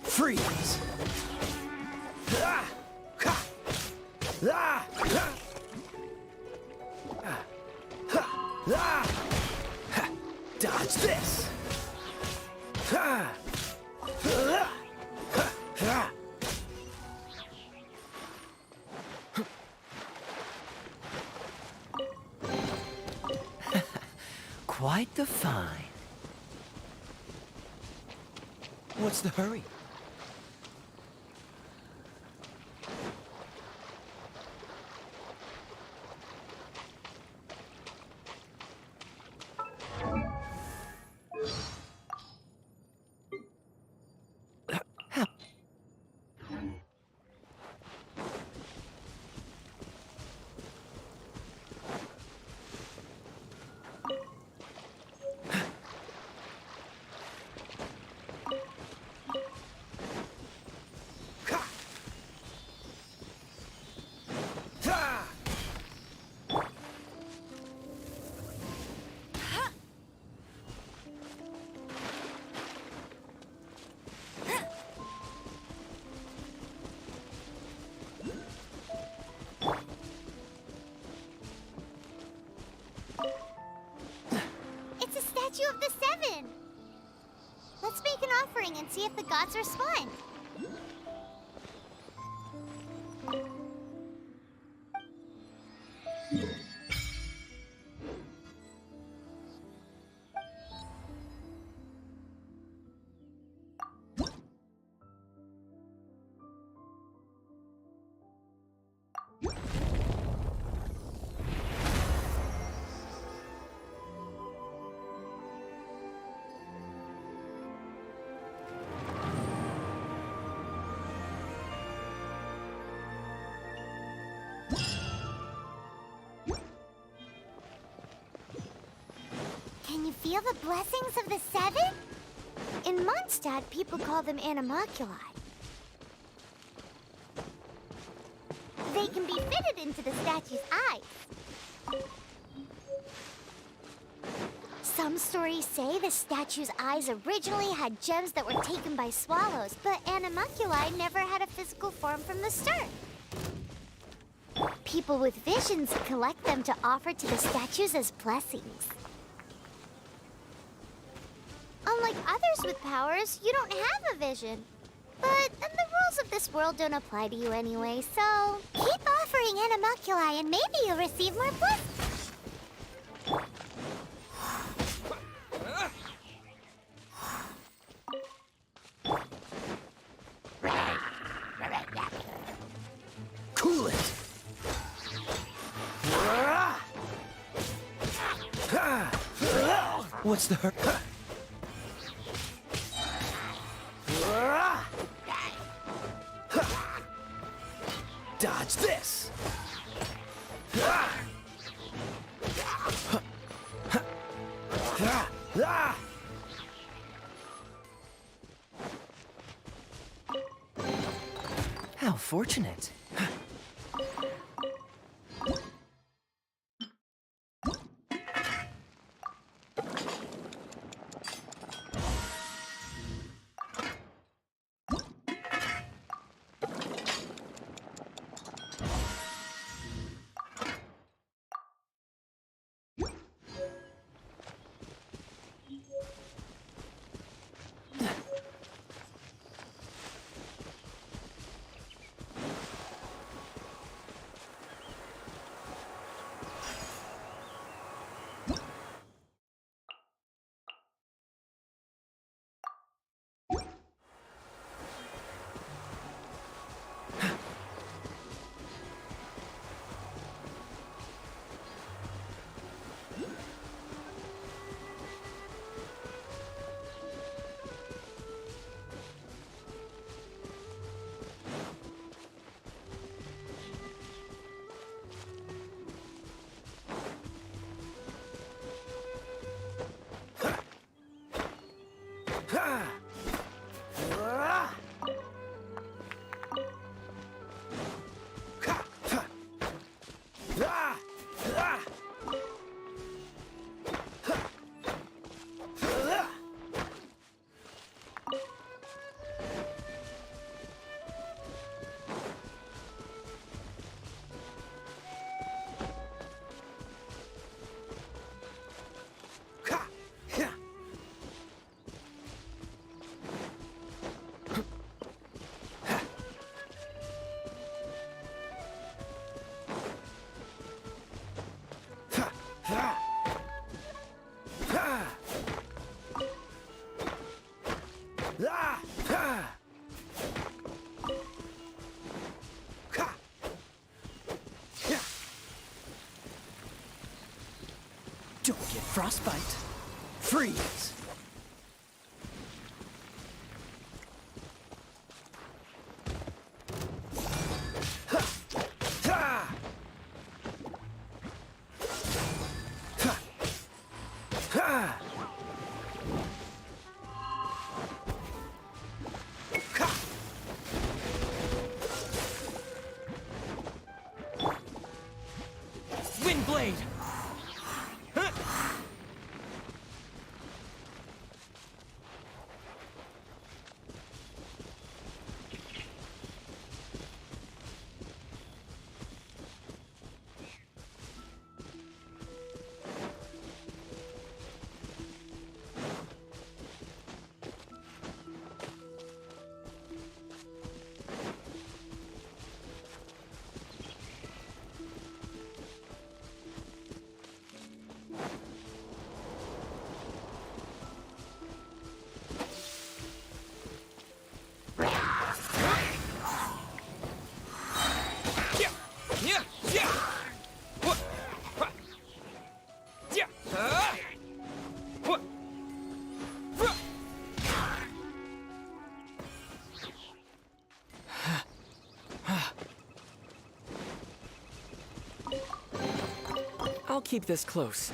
Freeze! Dodge this! Quite the find. What's the hurry? of the Seven. Let's make an offering and see if the gods respond. Can you feel the blessings of the Seven? In Mondstadt, people call them animalculi. They can be fitted into the statue's eyes. Some stories say the statue's eyes originally had gems that were taken by swallows, but animalculi never had a physical form from the start. People with visions collect them to offer to the statues as blessings. Unlike others with powers, you don't have a vision. But the rules of this world don't apply to you anyway, so keep offering animalculi and maybe you'll receive more blessings. Cool it! What's the hurt? Dodge this! How fortunate. Don't get frostbite. Freeze! Windblade! keep this close.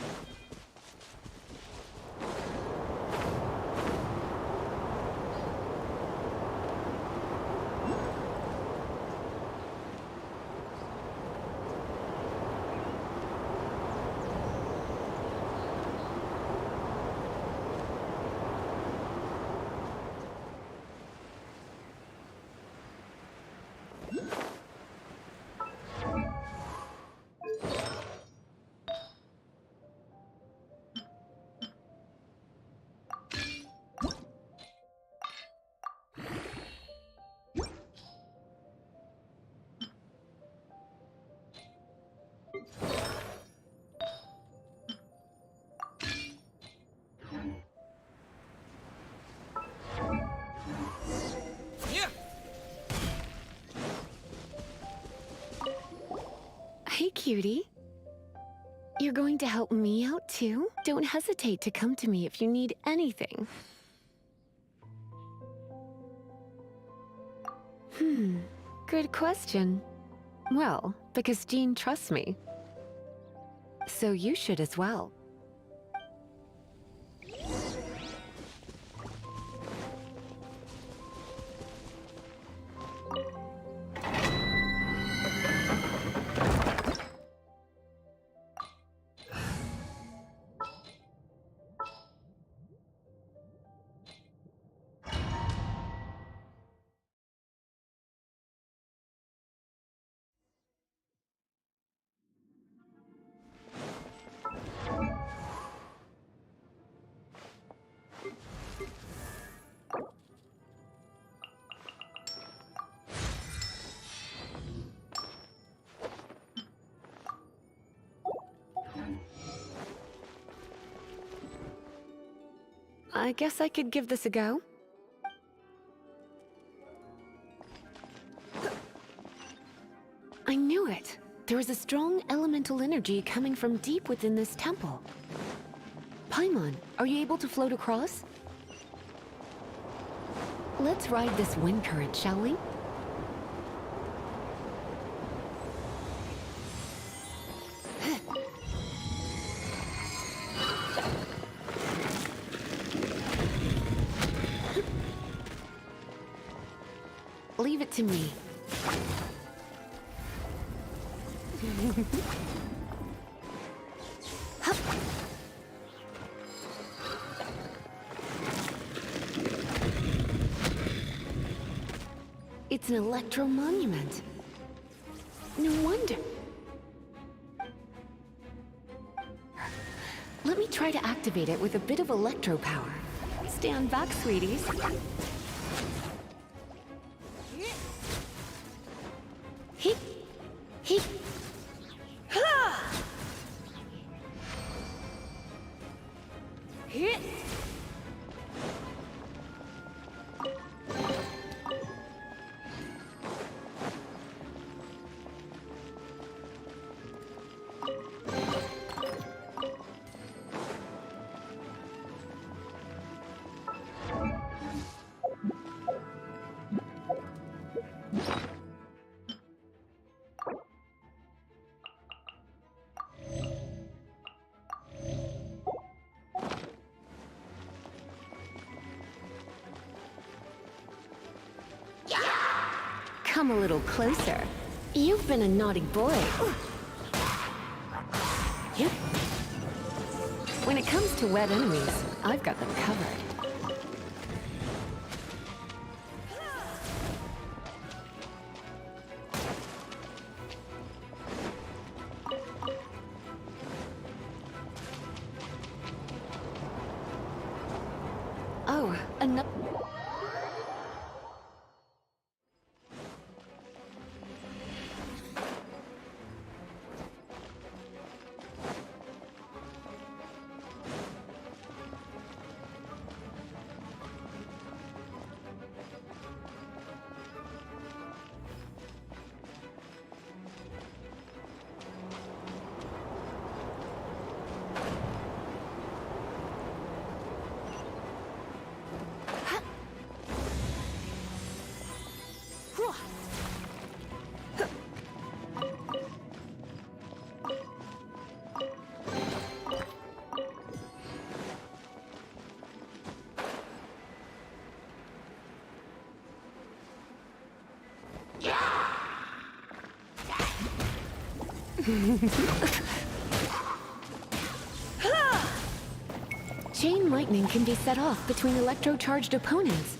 Hey, cutie. You're going to help me out, too? Don't hesitate to come to me if you need anything. Good question. Well, because Jean trusts me. So you should as well. I guess I could give this a go. I knew it. There is a strong elemental energy coming from deep within this temple. Paimon, are you able to float across? Let's ride this wind current, shall we? Leave it to me. Hup. It's an electro monument. No wonder. Let me try to activate it with a bit of electro power. Stand back, sweeties. Hit! Hit! Ha! Hit! Come a little closer. You've been a naughty boy. Yep. When it comes to wet enemies, I've got them covered. Oh, another... Chain lightning can be set off between electro-charged opponents.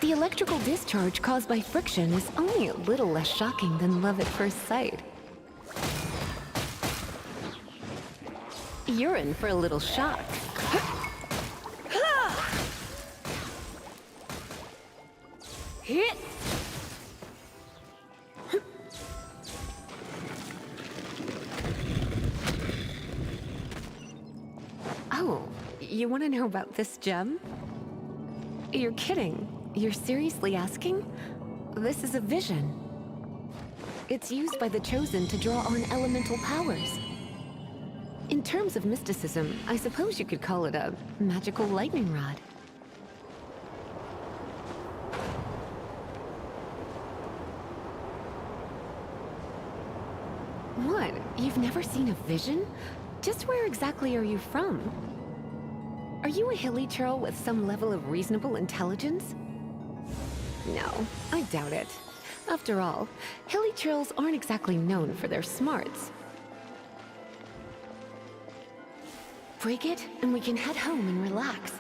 The electrical discharge caused by friction is only a little less shocking than love at first sight. You're in for a little shock. Hit! Oh, you want to know about this gem? You're kidding. You're seriously asking? This is a vision. It's used by the Chosen to draw on elemental powers. In terms of mysticism, I suppose you could call it a magical lightning rod. What? You've never seen a vision? Just where exactly are you from? Are you a hilly churl with some level of reasonable intelligence? No, I doubt it. After all, hilly churls aren't exactly known for their smarts. Break it, and we can head home and relax.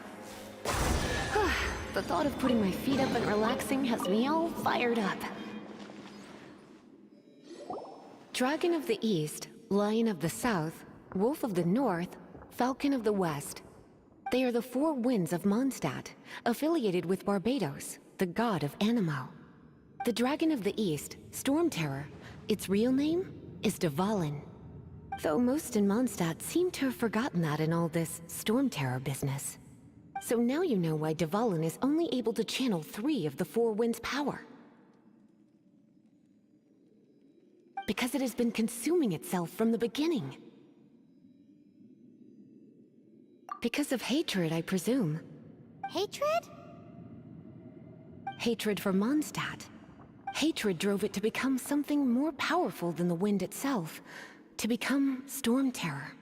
The thought of putting my feet up and relaxing has me all fired up. Dragon of the East, Lion of the South, Wolf of the North, Falcon of the West. They are the four winds of Mondstadt, affiliated with Barbados, the god of Anemo. The Dragon of the East, Storm Terror, its real name is Dvalin. Though most in Mondstadt seem to have forgotten that in all this Storm Terror business. So now you know why Dvalin is only able to channel 3 of the four winds' power. Because it has been consuming itself from the beginning. Because of hatred, I presume. Hatred? Hatred for Mondstadt. Hatred drove it to become something more powerful than the wind itself. To become Storm Terror.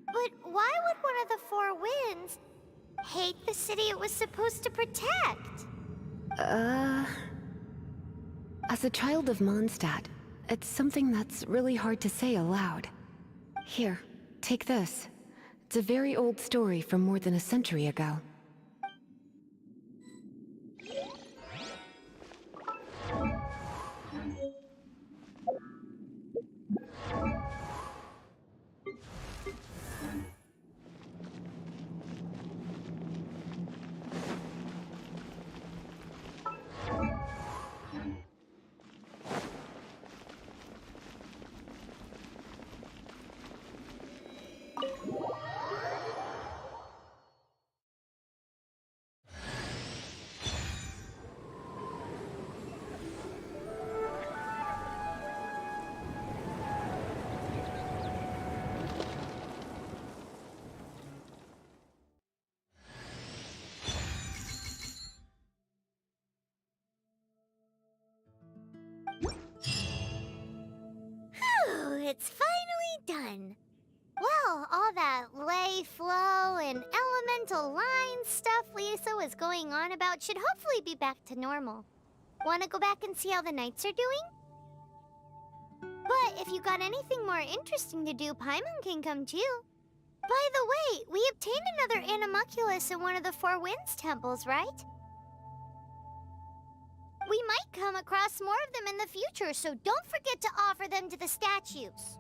But why would one of the four winds hate the city it was supposed to protect? As a child of Mondstadt, it's something that's really hard to say aloud. Here, take this. It's a very old story from more than a century ago. It's finally done. Well, all that lay, flow, and elemental line stuff Lisa was going on about should hopefully be back to normal. Wanna go back and see how the knights are doing? But if you got anything more interesting to do, Paimon can come too. By the way, we obtained another Animalculus in one of the Four Winds temples, right? We might come across more of them in the future, so don't forget to offer them to the statues.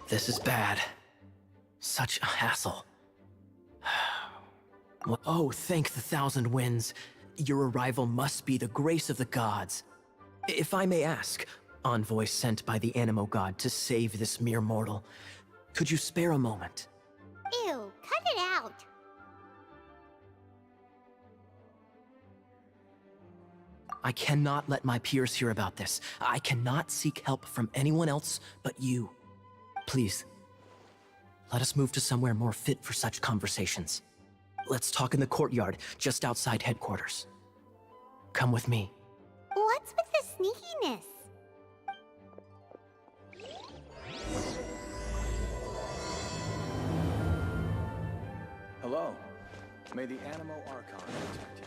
This is bad. Such a hassle. Oh, thank the thousand winds. Your arrival must be the grace of the gods. If I may ask, envoy sent by the Animo god to save this mere mortal, could you spare a moment? Ew, cut it out. I cannot let my peers hear about this. I cannot seek help from anyone else but you. Please, let us move to somewhere more fit for such conversations. Let's talk in the courtyard, just outside headquarters. Come with me. What's with the sneakiness? Hello. May the Animo Archon protect you.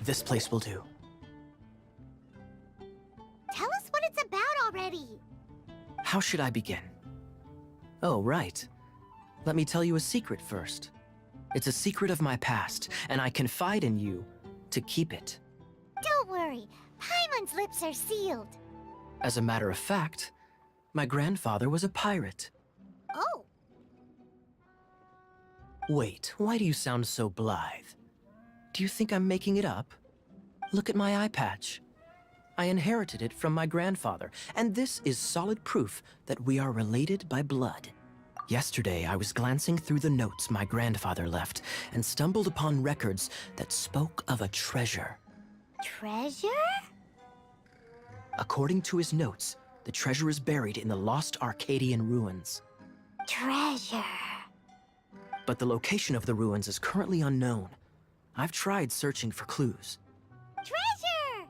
This place will do. Tell us what it's about already. How should I begin? Oh, right. Let me tell you a secret first. It's a secret of my past, and I confide in you to keep it. Don't worry, Paimon's lips are sealed. As a matter of fact, my grandfather was a pirate. Oh, Wait, why do you sound so blithe? Do you think I'm making it up? Look at my eye patch. I inherited it from my grandfather, and this is solid proof that we are related by blood. Yesterday, I was glancing through the notes my grandfather left and stumbled upon records that spoke of a treasure. treasure? According to his notes, the treasure is buried in the lost Arcadian ruins. Treasure. But the location of the ruins is currently unknown. I've tried searching for clues. Treasure!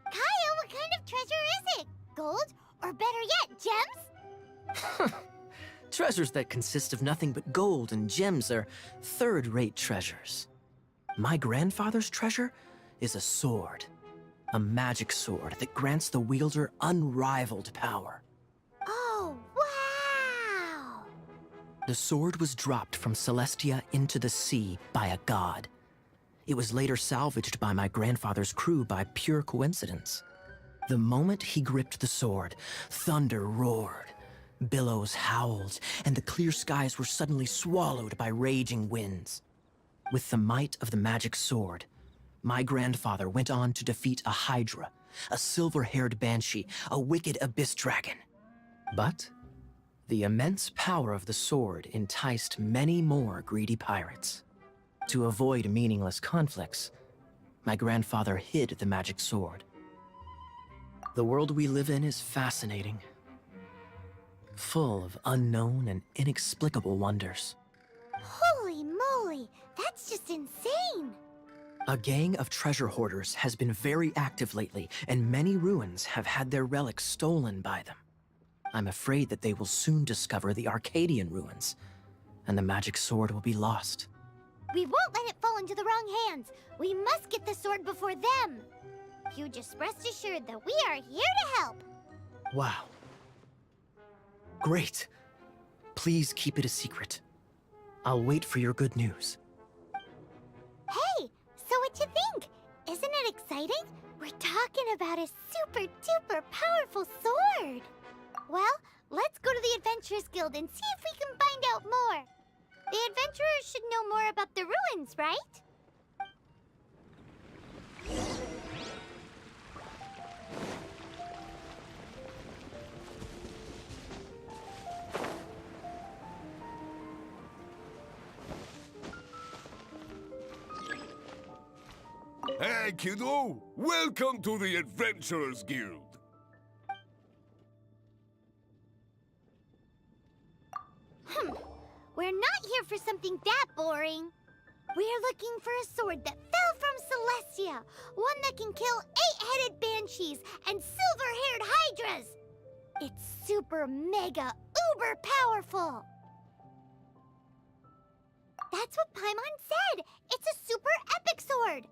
Kyle, what kind of treasure is it? Gold? Or better yet, gems? Treasures that consist of nothing but gold and gems are third-rate treasures. My grandfather's treasure is a sword. A magic sword that grants the wielder unrivaled power. Oh, wow! The sword was dropped from Celestia into the sea by a god. It was later salvaged by my grandfather's crew by pure coincidence. The moment he gripped the sword, thunder roared, billows howled, and the clear skies were suddenly swallowed by raging winds. With the might of the magic sword, my grandfather went on to defeat a hydra, a silver-haired banshee, a wicked abyss dragon. But the immense power of the sword enticed many more greedy pirates. To avoid meaningless conflicts, my grandfather hid the magic sword. The world we live in is fascinating, full of unknown and inexplicable wonders. Holy moly, that's just insane! A gang of treasure hoarders has been very active lately, and many ruins have had their relics stolen by them. I'm afraid that they will soon discover the Arcadian ruins, and the magic sword will be lost. We won't let it fall into the wrong hands. We must get the sword before them. You just rest assured that we are here to help. Wow. Great. Please keep it a secret. I'll wait for your good news. Hey, so what you think? Isn't it exciting? We're talking about a super duper powerful sword. Well, let's go to the Adventurers Guild and see if we can find out more. The adventurers should know more about the ruins, right? Hey, kiddo! Welcome to the Adventurers Guild! We're not here for something that boring. We're looking for a sword that fell from Celestia. One that can kill 8-headed banshees and silver-haired hydras. It's super mega uber powerful. That's what Paimon said. It's a super epic sword.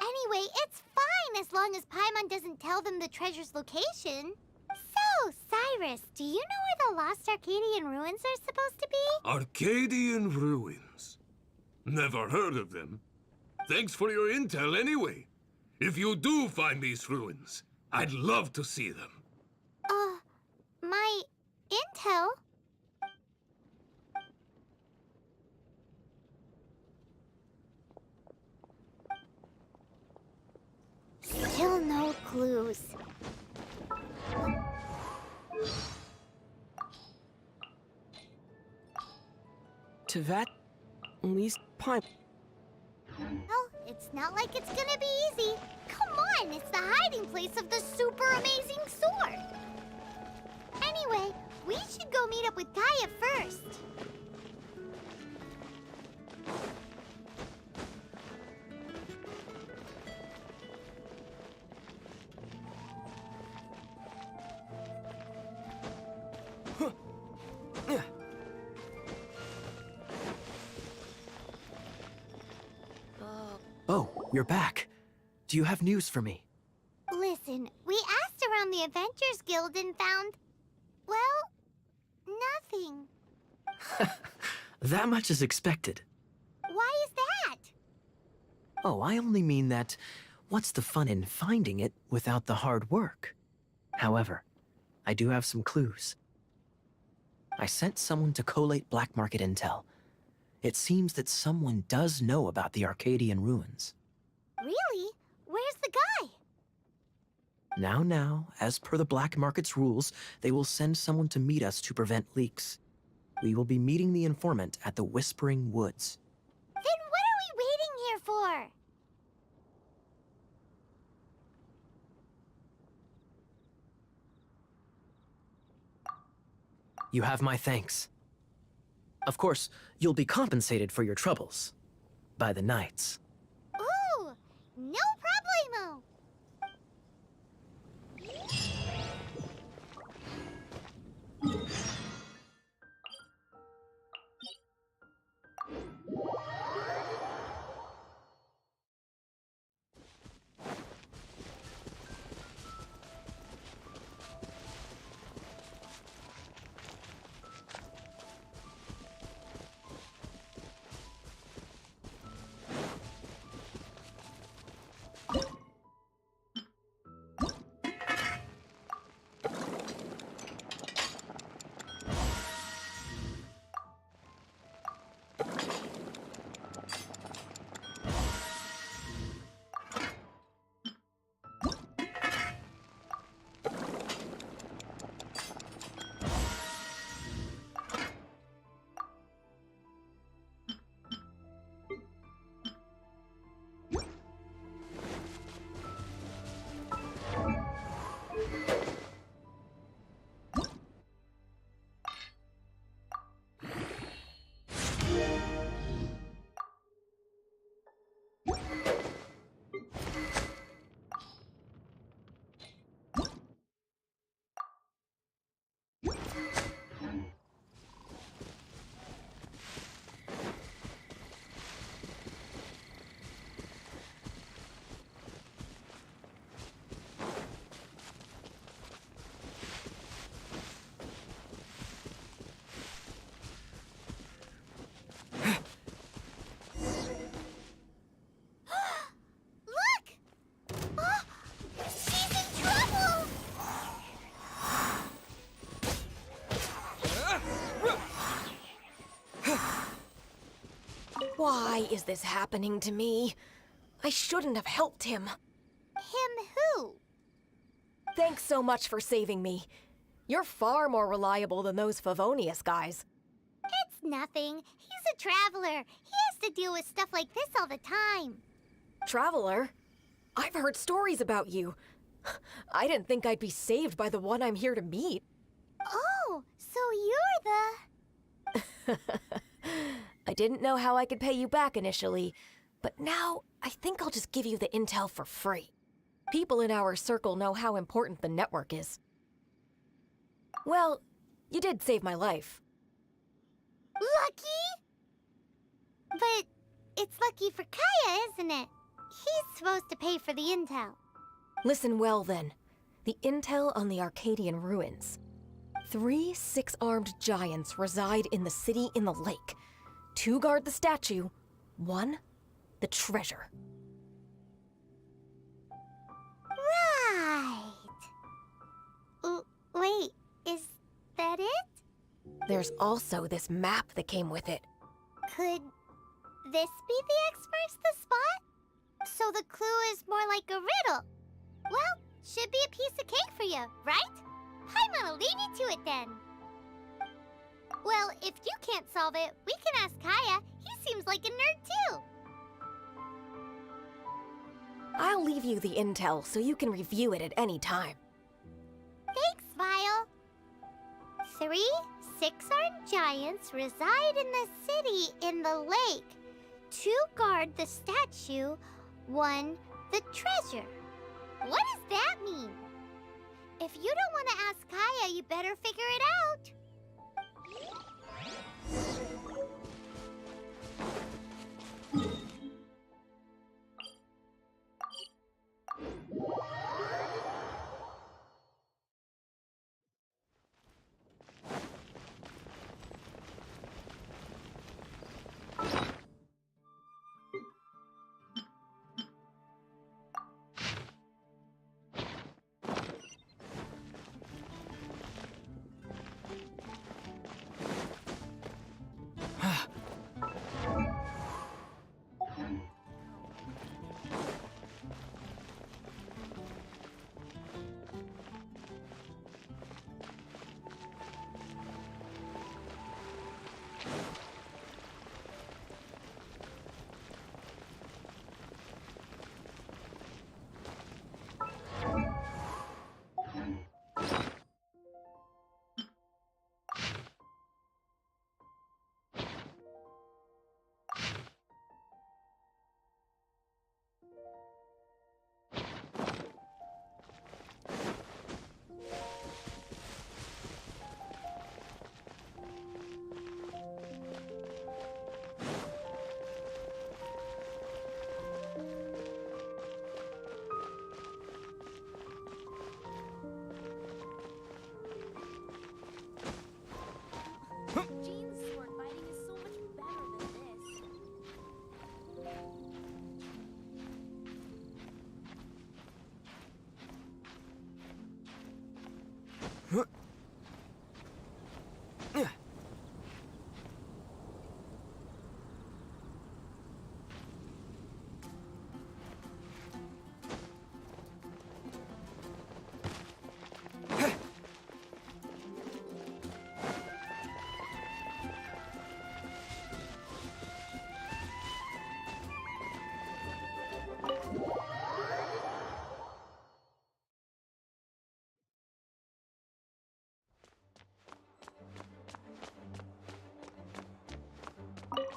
Anyway, it's fine as long as Paimon doesn't tell them the treasure's location. So, Cyrus, do you know where the lost Arcadian ruins are supposed to be? Arcadian ruins. Never heard of them. Thanks for your intel anyway. If you do find these ruins, I'd love to see them. My intel? Still no clues. To that, least Paimon. Well, it's not like it's gonna be easy. Come on, it's the hiding place of the super amazing sword. Anyway, we should go meet up with Kaya first. Oh, you're back. Do you have news for me? Listen, we asked around the Adventurers Guild and found, well, nothing. That much is expected. Why is that? Oh, I only mean that what's the fun in finding it without the hard work? However, I do have some clues. I sent someone to collate black market intel. It seems that someone does know about the Arcadian ruins. Really? Where's the guy? Now, as per the black market's rules, they will send someone to meet us to prevent leaks. We will be meeting the informant at the Whispering Woods. Then what are we waiting here for? You have my thanks. Of course, you'll be compensated for your troubles. By the knights. Ooh, no problemo. Why is this happening to me? I shouldn't have helped him. Him who? Thanks so much for saving me. You're far more reliable than those Favonius guys. It's nothing. He's a traveler. He has to deal with stuff like this all the time. Traveler? I've heard stories about you. I didn't think I'd be saved by the one I'm here to meet. Oh, so you're the... I didn't know how I could pay you back initially, but now I think I'll just give you the intel for free. People in our circle know how important the network is. Well, you did save my life. Lucky? But it's lucky for Kaya, isn't it? He's supposed to pay for the intel. Listen well, then. The intel on the Arcadian ruins. 3 6-armed giants reside in the city in the lake. 2 guard the statue, 1 the treasure. Right. Wait, is that it? There's also this map that came with it. Could this be the X marks the spot? So the clue is more like a riddle. Well, should be a piece of cake for you, right? I'm gonna leave you to it then. Well, if you can't solve it, we can ask Kaya. He seems like a nerd too. I'll leave you the intel so you can review it at any time. Thanks, Vile. 3 6-armed giants reside in the city in the lake. 2 guard the statue, 1 the treasure. What does that mean? If you don't want to ask Kaya, you better figure it out. Jean's sword fighting is so much better than this.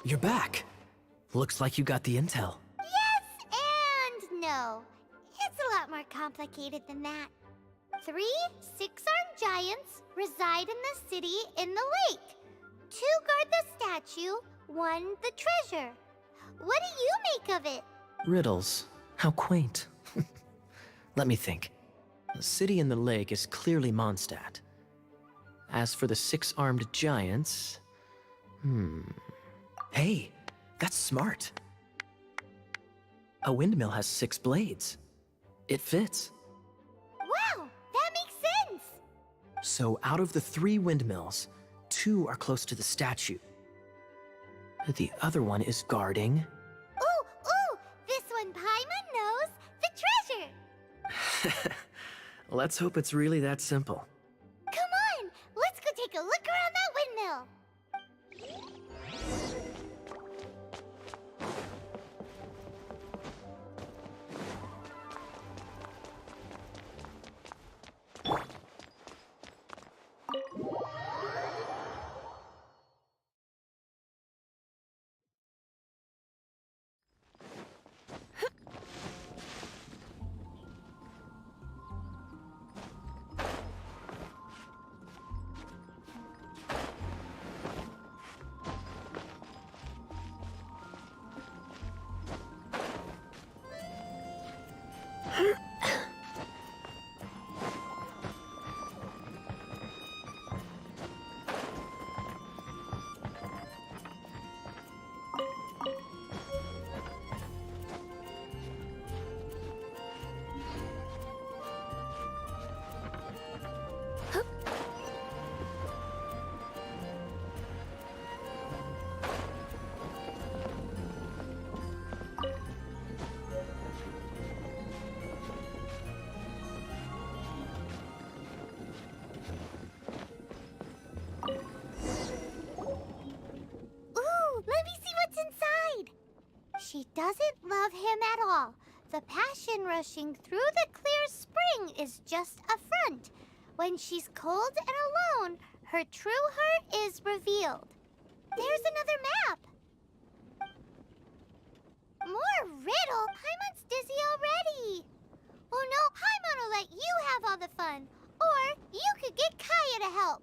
You're back. Looks like you got the intel. Yes and no. It's a lot more complicated than that. 3 6-armed giants reside in the city in the lake. 2 guard the statue, 1 the treasure. What do you make of it? Riddles. How quaint. Let me think. The city in the lake is clearly Mondstadt. As for the 6-armed giants... Hey, that's smart. A windmill has 6 blades. It fits. Wow, that makes sense. So out of the 3 windmills, 2 are close to the statue. The other one is guarding... Ooh, this one Paimon knows, the treasure. Let's hope it's really that simple. Come on, let's go take a look around that windmill. doesn't love him at all. The passion rushing through the clear spring is just a front. When she's cold and alone, her true heart is revealed. There's another map. More riddle? Paimon's dizzy already. Oh no, Paimon will let you have all the fun. Or you could get Kaya to help.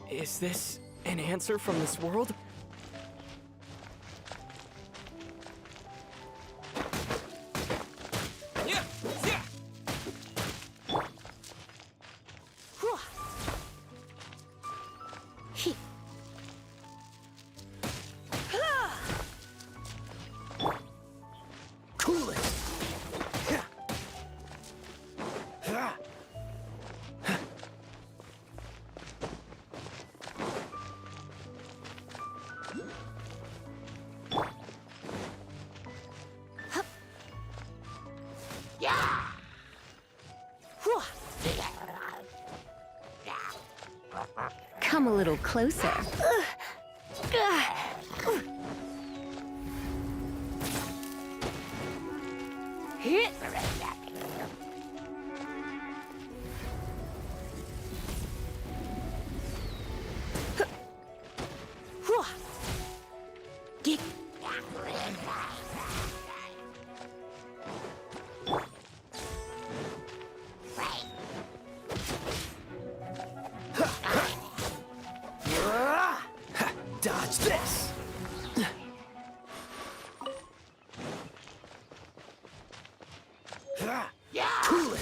Is this an answer from this world? come a little closer. Dodge this! Cool it!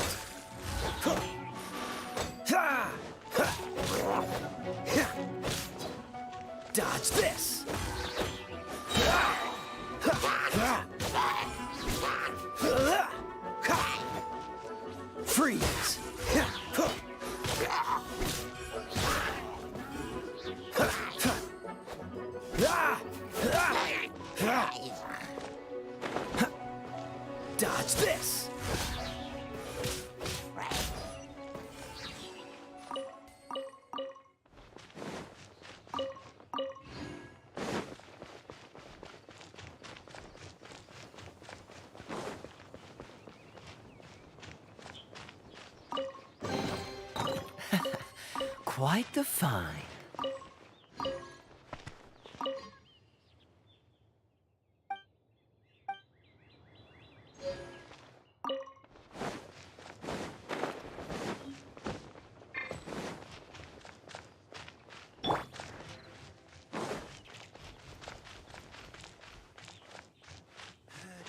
Dodge this! Freeze! Dodge this! Quite the find.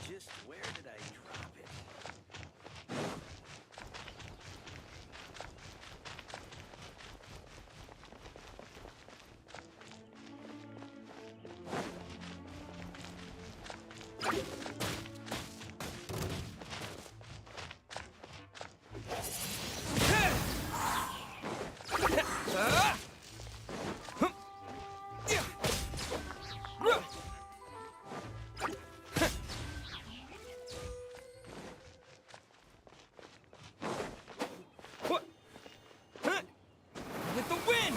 Just where did I drop it? With the wind!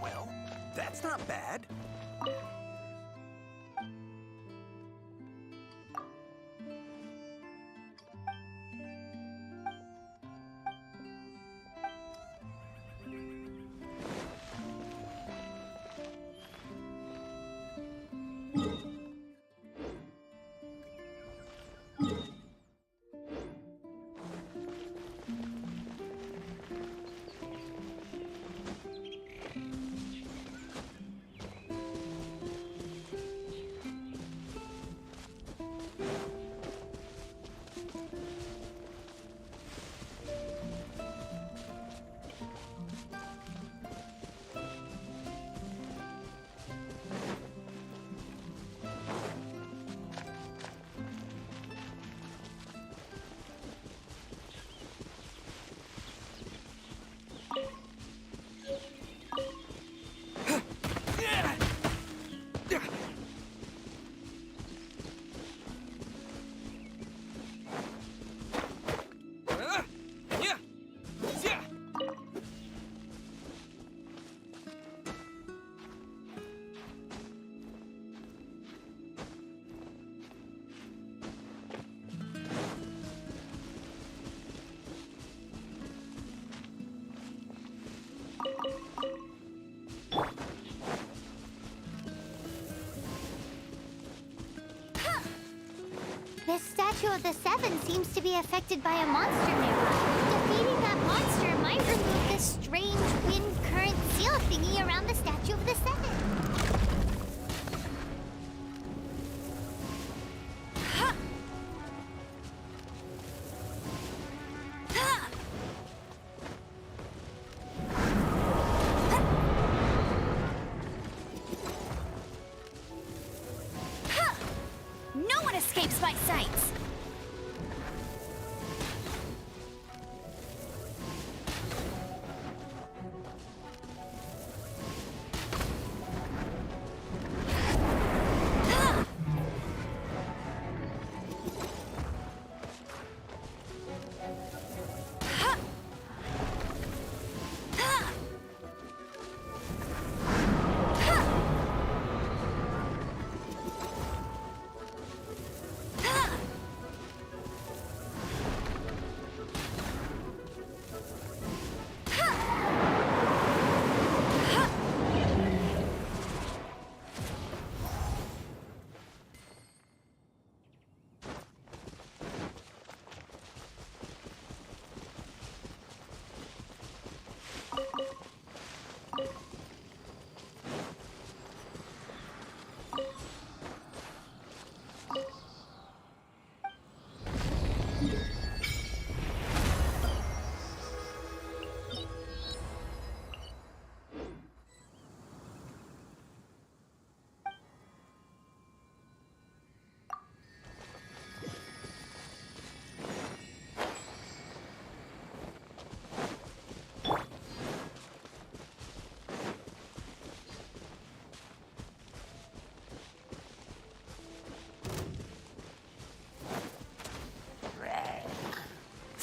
Well, that's not bad. This statue of the Seven seems to be affected by a monster nearby. Defeating that monster might remove this strange wind current seal thingy around the statue of the Seven.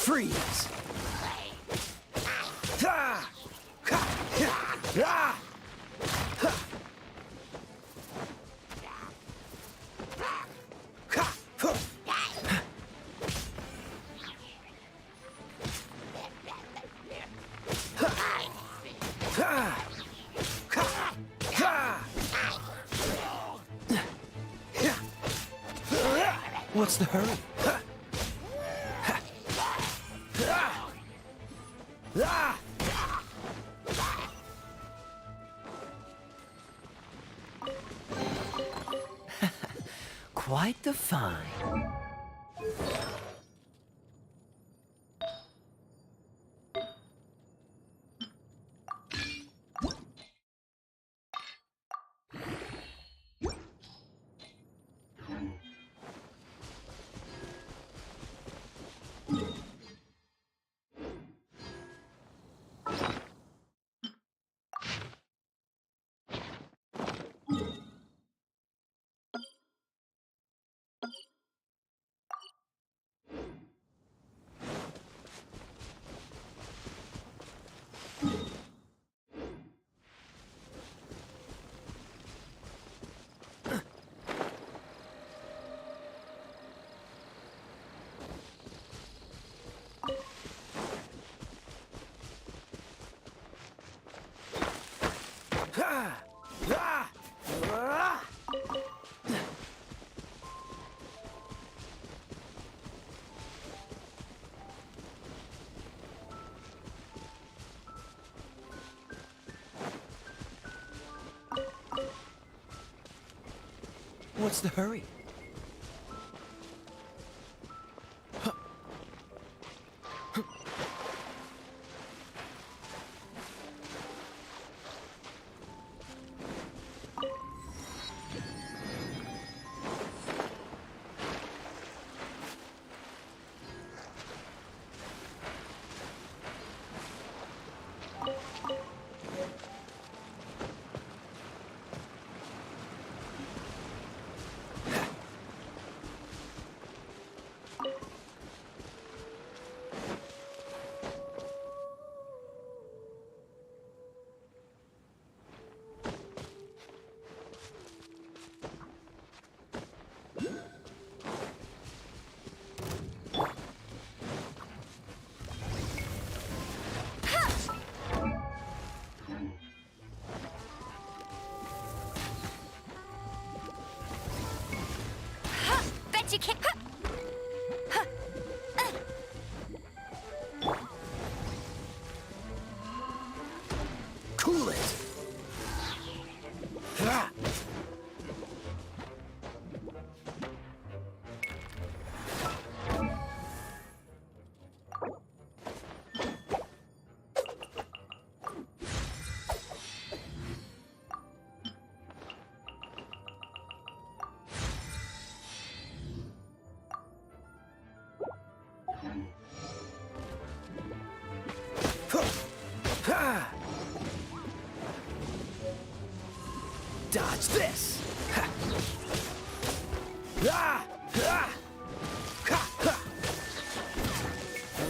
Freeze! Ah! Ah! What's the hurry? Quite the find. What's the hurry? You can't. Cool it! Ah! Dodge this! Ha. Ah! Ah! Ha! Ha!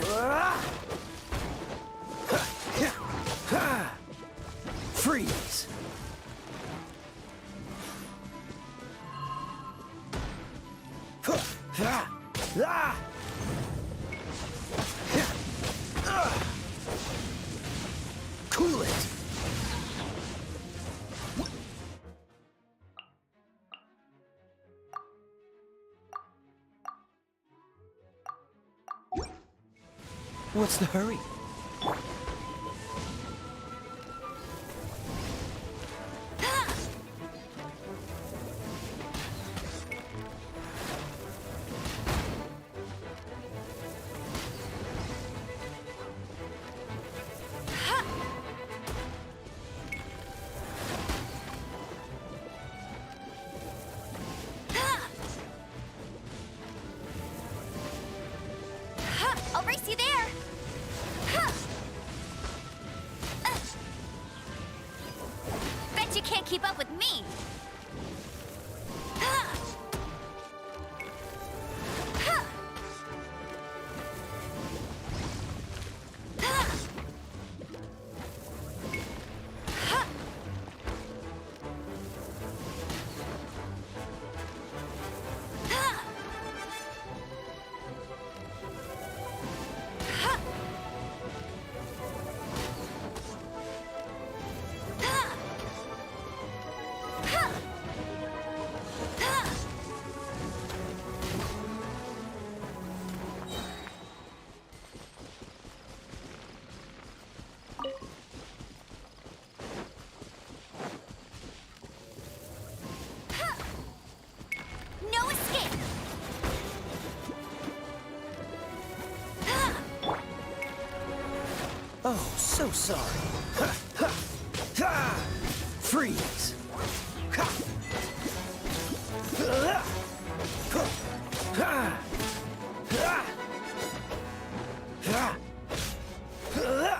Ah! Ha! Ha! Ha! Freeze! Ha! Ha! Ah! Ha! Ah! Cool it! What's the hurry? I'll race you there. Bet you can't keep up with me. so sorry. Ha, ha, ha. Freeze. Ha. Ha. Ha. Ha. Ha. Ha.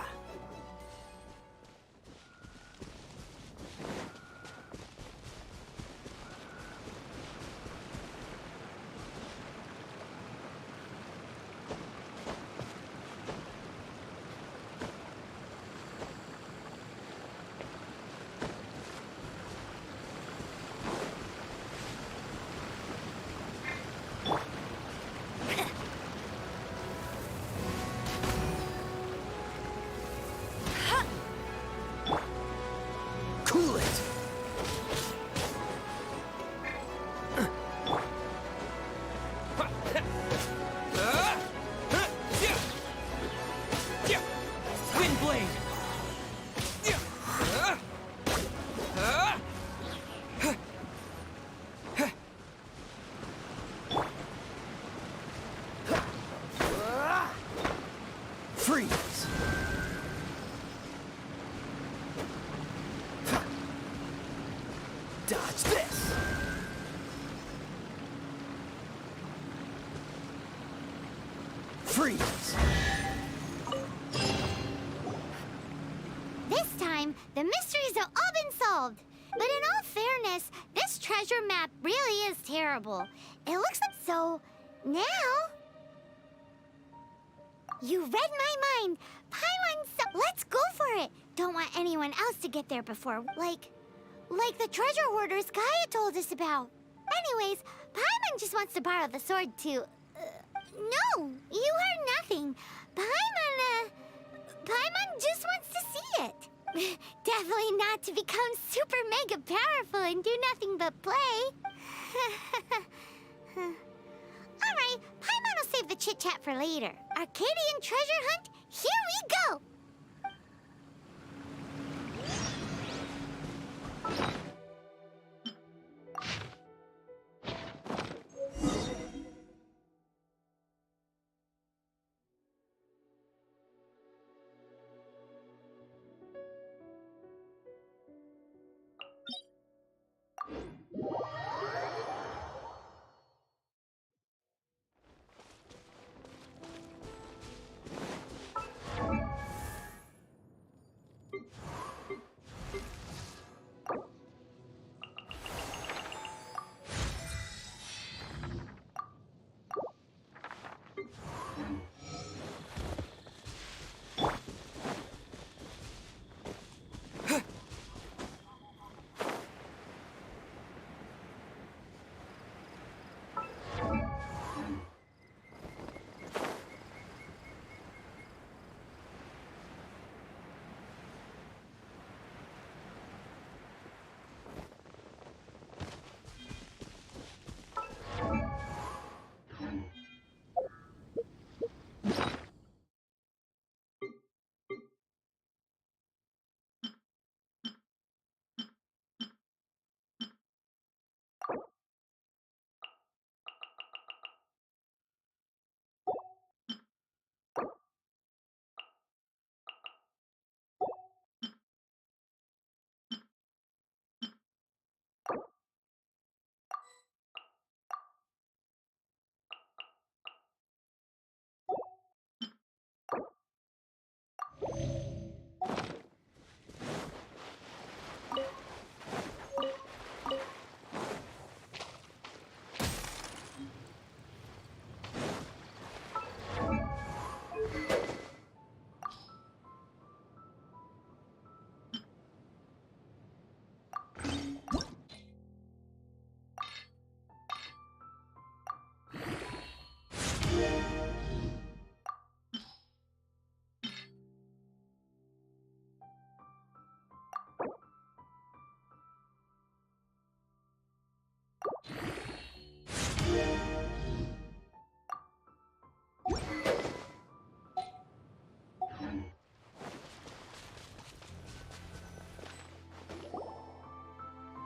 Cool it. Wind blade. Freeze. Dodge this! Freeze! This time, the mysteries have all been solved. But in all fairness, this treasure map really is terrible. It looks like so... Now... You read my mind! Paimon, let's go for it! Don't want anyone else to get there before, like the treasure hoarders Gaia told us about. Anyways, Paimon just wants to borrow the sword to... no, you heard nothing. Paimon just wants to see it. Definitely not to become super mega powerful and do nothing but play. Alright, Paimon will save the chit-chat for later. Arcadian treasure hunt, here we go!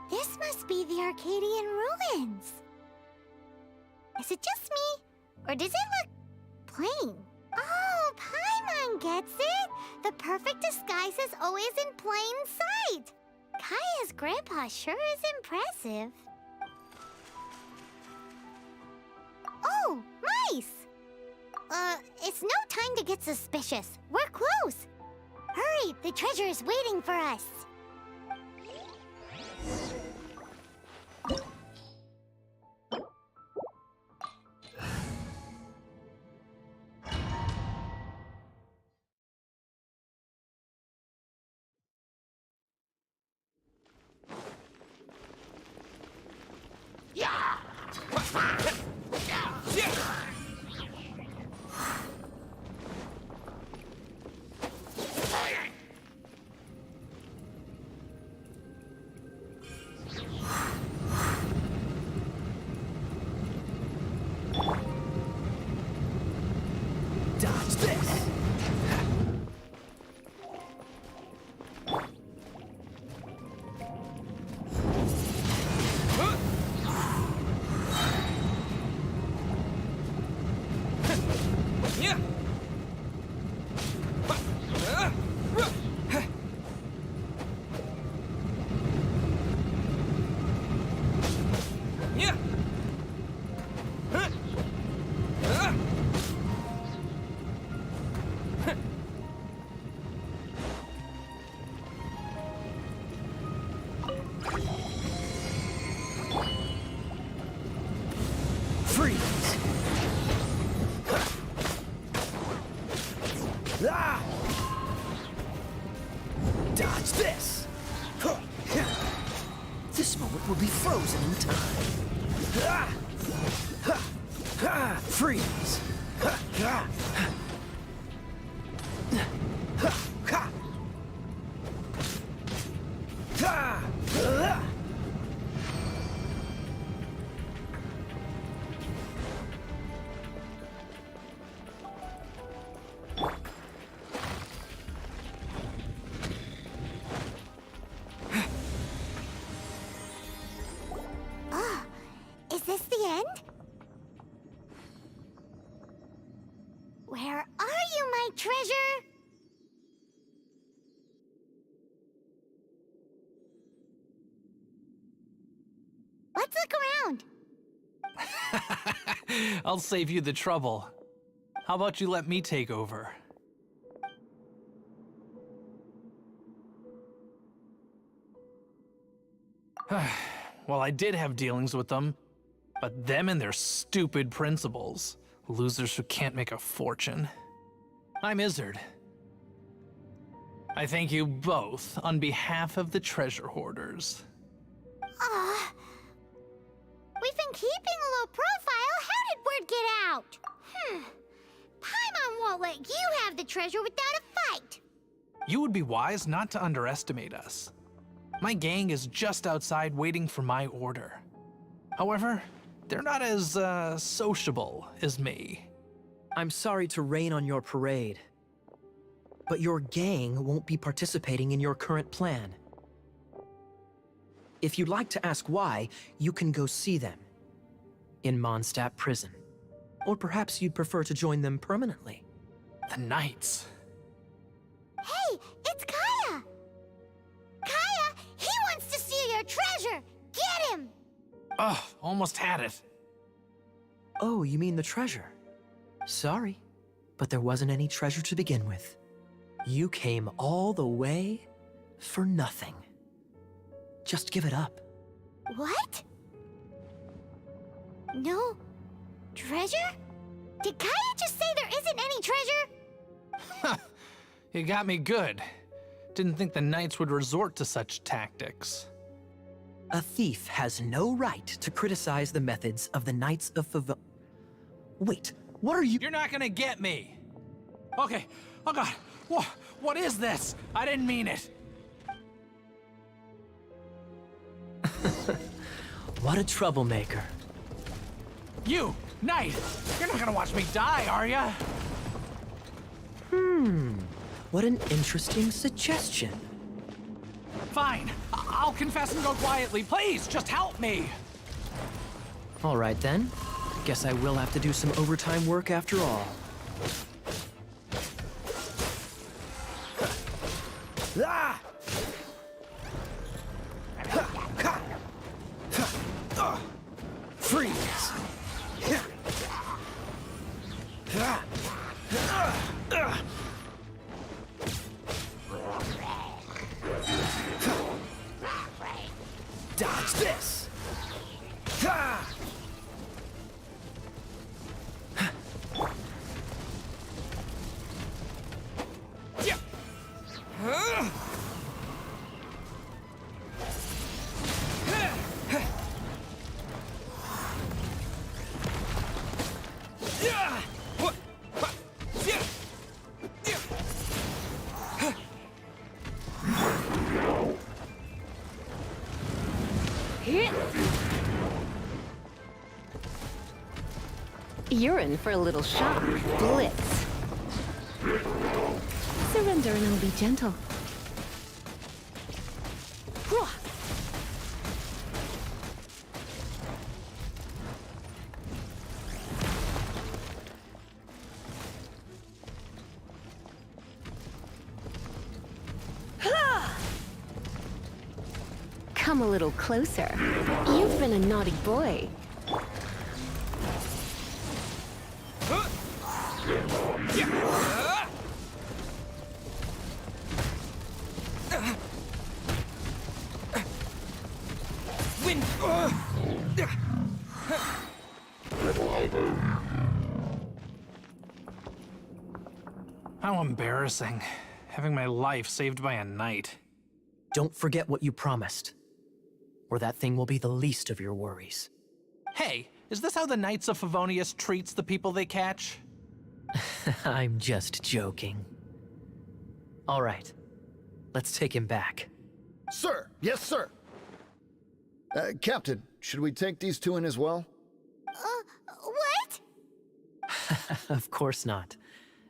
This must be the Arcadian ruins. Is it just me? Or does it look plain? Oh, Paimon gets it! The perfect disguise is always in plain sight. Kaya's grandpa sure is impressive. Oh, mice! It's no time to get suspicious. We're close. Hurry, the treasure is waiting for us. Dodge this! Freeze! Ah! Dodge this! This moment will be frozen in time. Freeze! Is this the end? Where are you, my treasure? Let's look around. I'll save you the trouble. How about you let me take over? Well, I did have dealings with them, but them and their stupid principles. Losers who can't make a fortune. I'm Izzard. I thank you both on behalf of the treasure hoarders. We've been keeping a low profile. How did word get out? Paimon won't let you have the treasure without a fight. You would be wise not to underestimate us. My gang is just outside waiting for my order. However, they're not as, sociable as me. I'm sorry to rain on your parade, but your gang won't be participating in your current plan. If you'd like to ask why, you can go see them in Mondstadt prison. Or perhaps you'd prefer to join them permanently. The Knights. Hey, it's Kaya! Kaya, he wants to steal your treasure! Get him! Ugh, almost had it. Oh, you mean the treasure? Sorry, but there wasn't any treasure to begin with. You came all the way for nothing. Just give it up. What? No treasure? Did Kaya just say there isn't any treasure? You got me good. Didn't think the Knights would resort to such tactics. A thief has no right to criticize the methods of the Knights of Favonius. Wait, what are you— You're not gonna get me! Okay, oh god, what is this? I didn't mean it. What a troublemaker. You, Knight, you're not gonna watch me die, are ya? What an interesting suggestion. Fine, I'll confess and go quietly. Please, just help me! All right then. Guess I will have to do some overtime work after all. Ah! Freeze! Dodge this! You're in for a little shock. Blitz. Surrender and I'll be gentle. Come a little closer. You've been a naughty boy. How embarrassing. Having my life saved by a knight. Don't forget what you promised, or that thing will be the least of your worries. Hey, is this how the Knights of Favonius treats the people they catch? I'm just joking. All right, let's take him back. Sir! Yes, sir! Captain, should we take these two in as well? What? Of course not.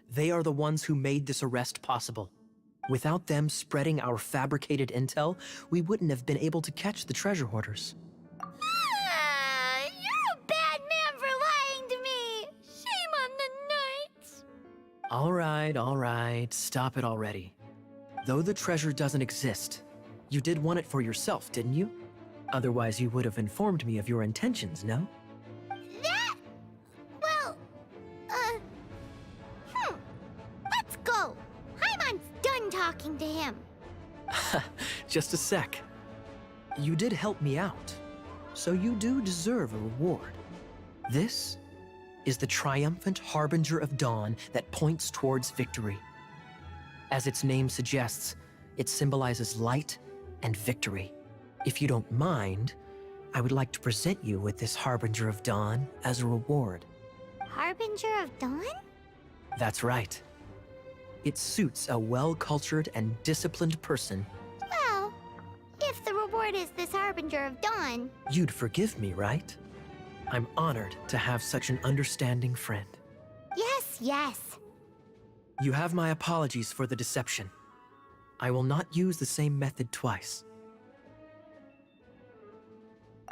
They are the ones who made this arrest possible. Without them spreading our fabricated intel, we wouldn't have been able to catch the treasure hoarders. You're a bad man for lying to me. Shame on the knights. All right, stop it already. Though the treasure doesn't exist, you did want it for yourself, didn't you? Otherwise, you would have informed me of your intentions, no? Well, let's go. Hyman's done talking to him. Just a sec. You did help me out, so you do deserve a reward. This is the triumphant harbinger of dawn that points towards victory. As its name suggests, it symbolizes light and victory. If you don't mind, I would like to present you with this harbinger of dawn as a reward. Harbinger of Dawn? That's right. It suits a well-cultured and disciplined person. Well, if the reward is this Harbinger of Dawn. You'd forgive me, right? I'm honored to have such an understanding friend. Yes. You have my apologies for the deception. I will not use the same method twice.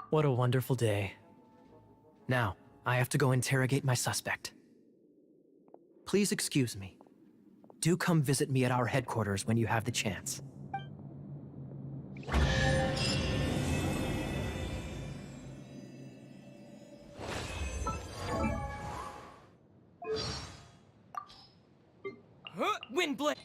What a wonderful day. Now, I have to go interrogate my suspect. Please excuse me. Do come visit me at our headquarters when you have the chance. Windblade!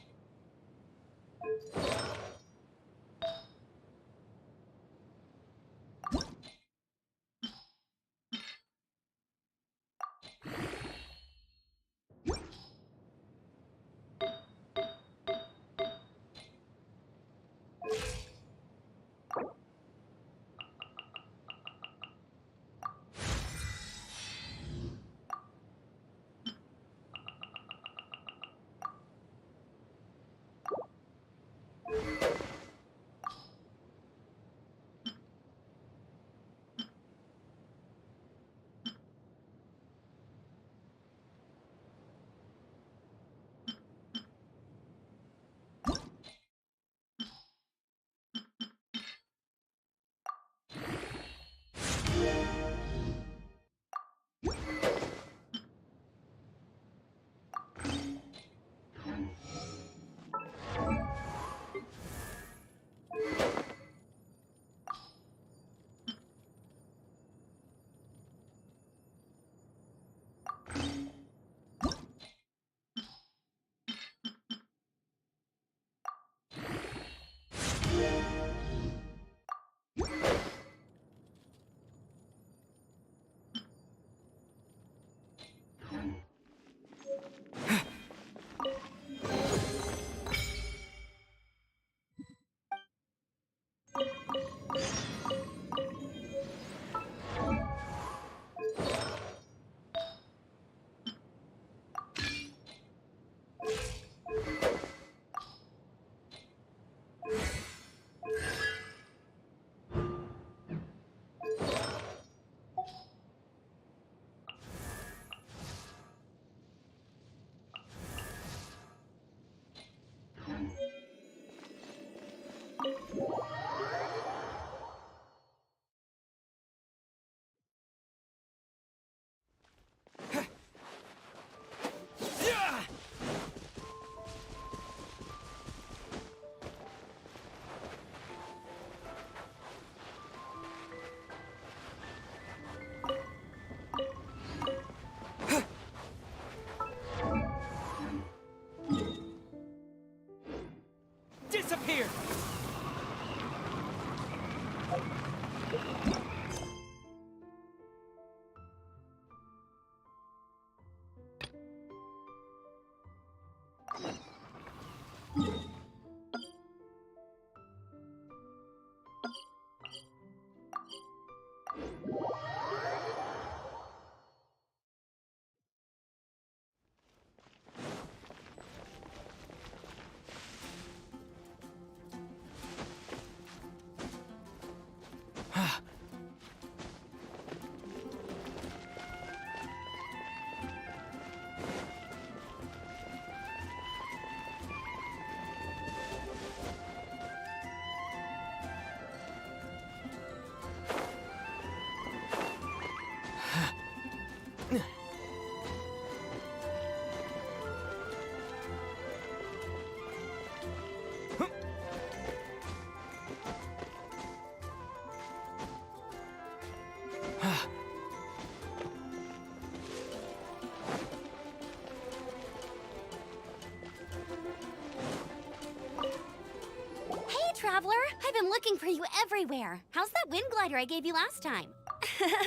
traveler. I've been looking for you everywhere. How's that wind glider I gave you last time?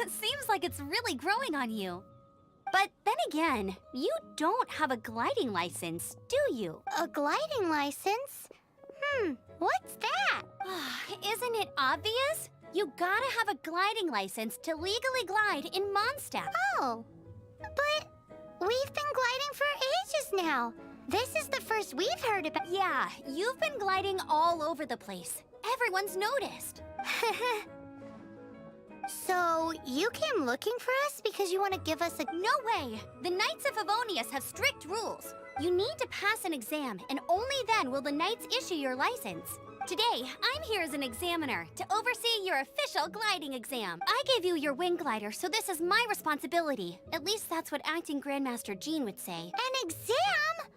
Seems like it's really growing on you. But then again, you don't have a gliding license, do you? A gliding license? What's that? Isn't it obvious? You gotta have a gliding license to legally glide in Mondstadt. Oh, but we've been gliding for ages now. This is the first we've heard about. Yeah, you've been gliding all over the place. Everyone's noticed. So, you came looking for us because you want to give us a... No way! The Knights of Favonius have strict rules. You need to pass an exam, and only then will the Knights issue your license. Today, I'm here as an examiner to oversee your official gliding exam. I gave you your wing glider, so this is my responsibility. At least that's what acting Grandmaster Jean would say. An exam?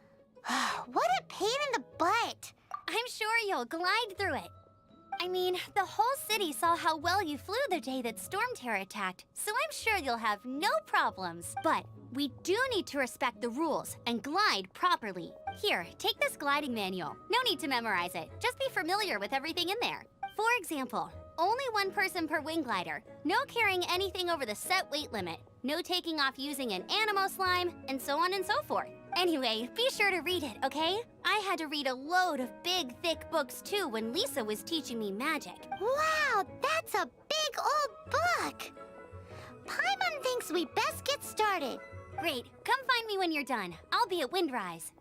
What a pain in the butt. I'm sure you'll glide through it. I mean, the whole city saw how well you flew the day that Storm Terror attacked, so I'm sure you'll have no problems. But we do need to respect the rules and glide properly. Here, take this gliding manual. No need to memorize it. Just be familiar with everything in there. For example, only one person per wing glider. No carrying anything over the set weight limit. No taking off using an animo slime, and so on and so forth. Anyway, be sure to read it, okay? I had to read a load of big, thick books too when Lisa was teaching me magic. Wow, that's a big old book. Paimon thinks we best get started. Great, come find me when you're done. I'll be at Windrise.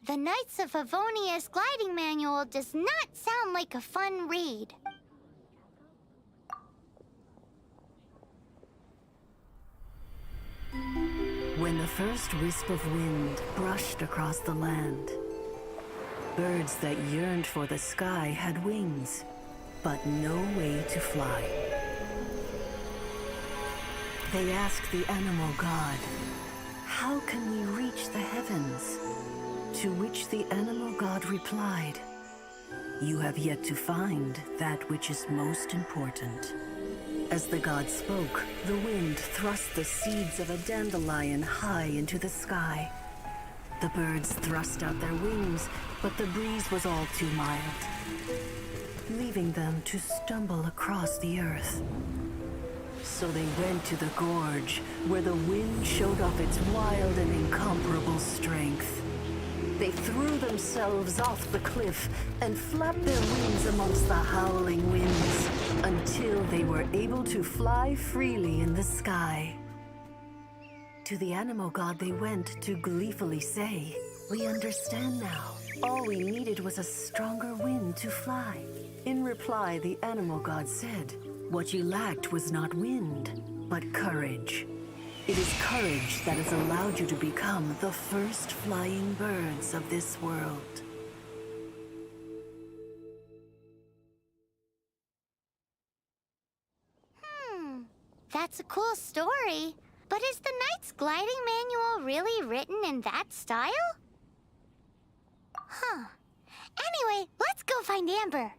The Knights of Favonius gliding manual does not sound like a fun read. When the first wisp of wind brushed across the land, birds that yearned for the sky had wings, but no way to fly. They asked the animal god, "How can we reach the heavens?" To which the animal god replied, "You have yet to find that which is most important." As the god spoke, the wind thrust the seeds of a dandelion high into the sky. The birds thrust out their wings, but the breeze was all too mild, leaving them to stumble across the earth. So they went to the gorge, where the wind showed off its wild and incomparable strength. They threw themselves off the cliff and flapped their wings amongst the howling winds until they were able to fly freely in the sky. To the animal god they went to gleefully say, "We understand now. All we needed was a stronger wind to fly." In reply, the animal god said, "What you lacked was not wind, but courage. It is courage that has allowed you to become the first flying birds of this world." That's a cool story. But is the Knight's gliding manual really written in that style? Anyway, let's go find Amber.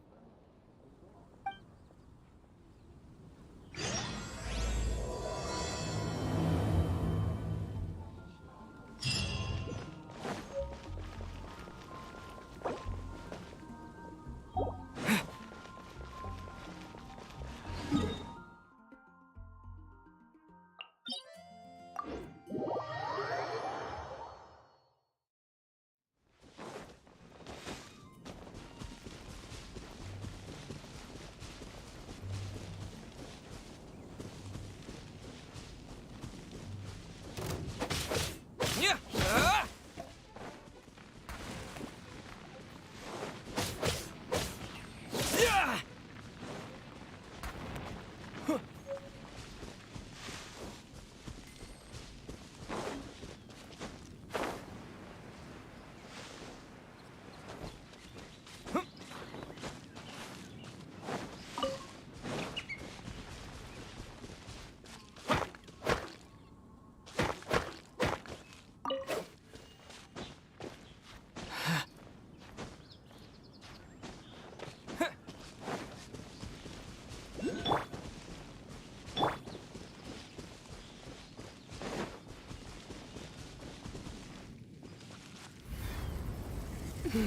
No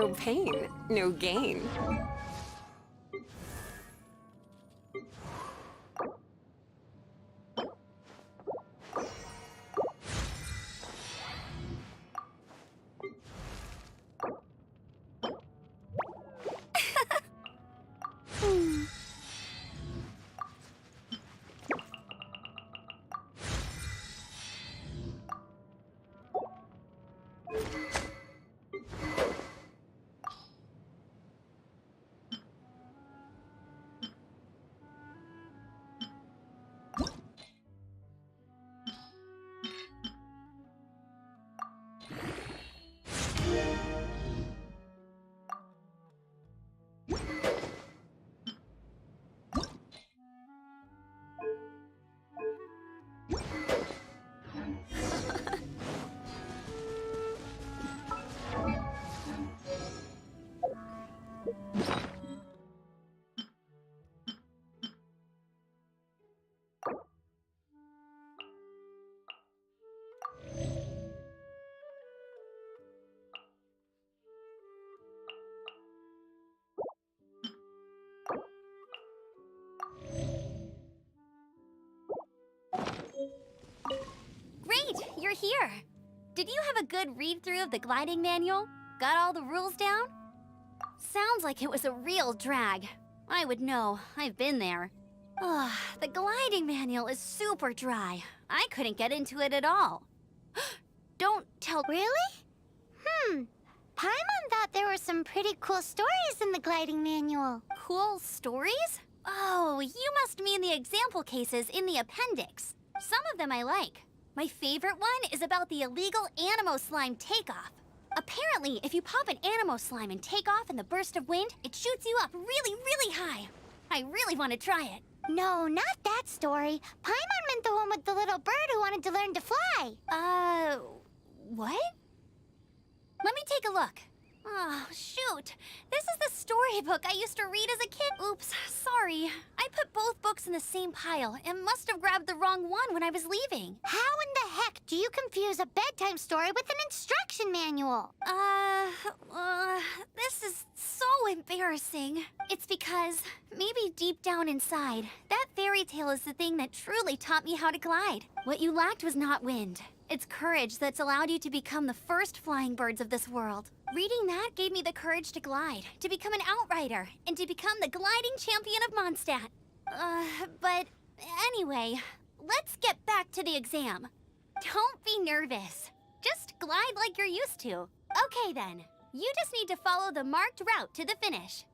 pain, no gain. Great, you're here. Did you have a good read-through of the gliding manual? Got all the rules down? Sounds like it was a real drag. I would know, I've been there. Ugh, the gliding manual is super dry. I couldn't get into it at all. Don't tell— Really? Paimon thought there were some pretty cool stories in the gliding manual. Cool stories? Oh, you must mean the example cases in the appendix. Some of them I like. My favorite one is about the illegal Animo slime takeoff. Apparently, if you pop an Animo slime and take off in the burst of wind, it shoots you up really, really high. I really want to try it. No, not that story. Paimon meant the one with the little bird who wanted to learn to fly. What? Let me take a look. Oh, shoot. This is the storybook I used to read as a kid. Oops, sorry. I put both books in the same pile and must have grabbed the wrong one when I was leaving. How in the heck do you confuse a bedtime story with an instruction manual? This is so embarrassing. It's because maybe deep down inside, that fairy tale is the thing that truly taught me how to glide. What you lacked was not wind. It's courage that's allowed you to become the first flying birds of this world. Reading that gave me the courage to glide, to become an outrider, and to become the gliding champion of Mondstadt. But anyway, let's get back to the exam. Don't be nervous. Just glide like you're used to. Okay then, you just need to follow the marked route to the finish.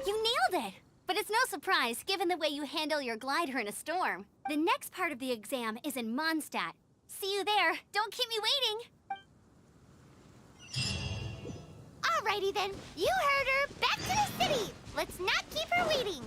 You nailed it! But it's no surprise, given the way you handle your glider in a storm. The next part of the exam is in Mondstadt. See you there. Don't keep me waiting! Alrighty then, you heard her. Back to the city. Let's not keep her waiting.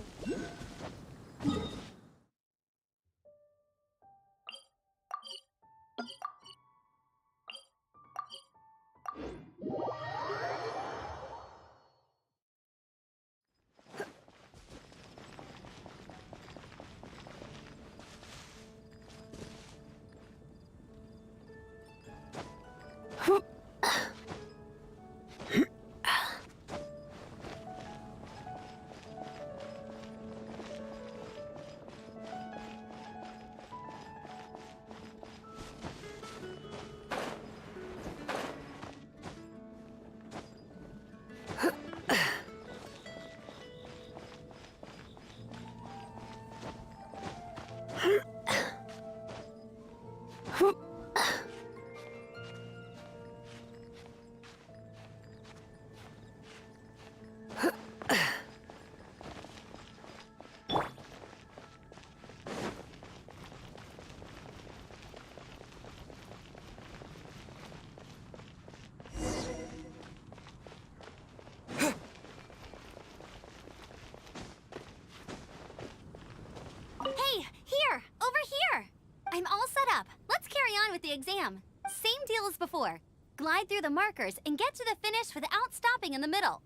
the exam. Same deal as before. Glide through the markers and get to the finish without stopping in the middle.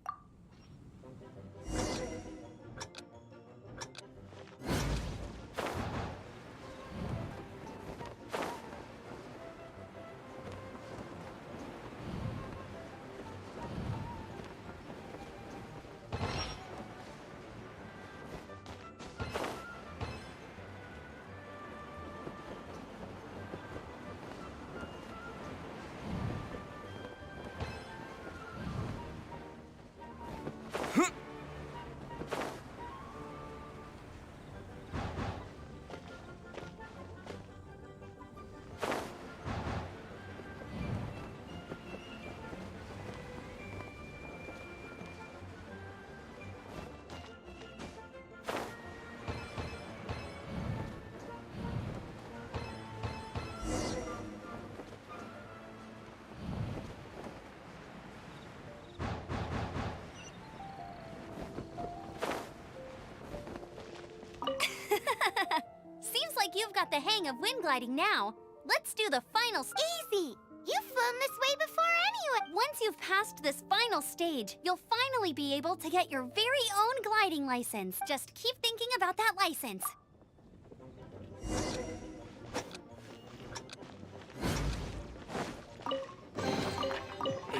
Seems like you've got the hang of wind gliding now. Let's do the final Easy! You've flown this way before anyway! Once you've passed this final stage, you'll finally be able to get your very own gliding license. Just keep thinking about that license.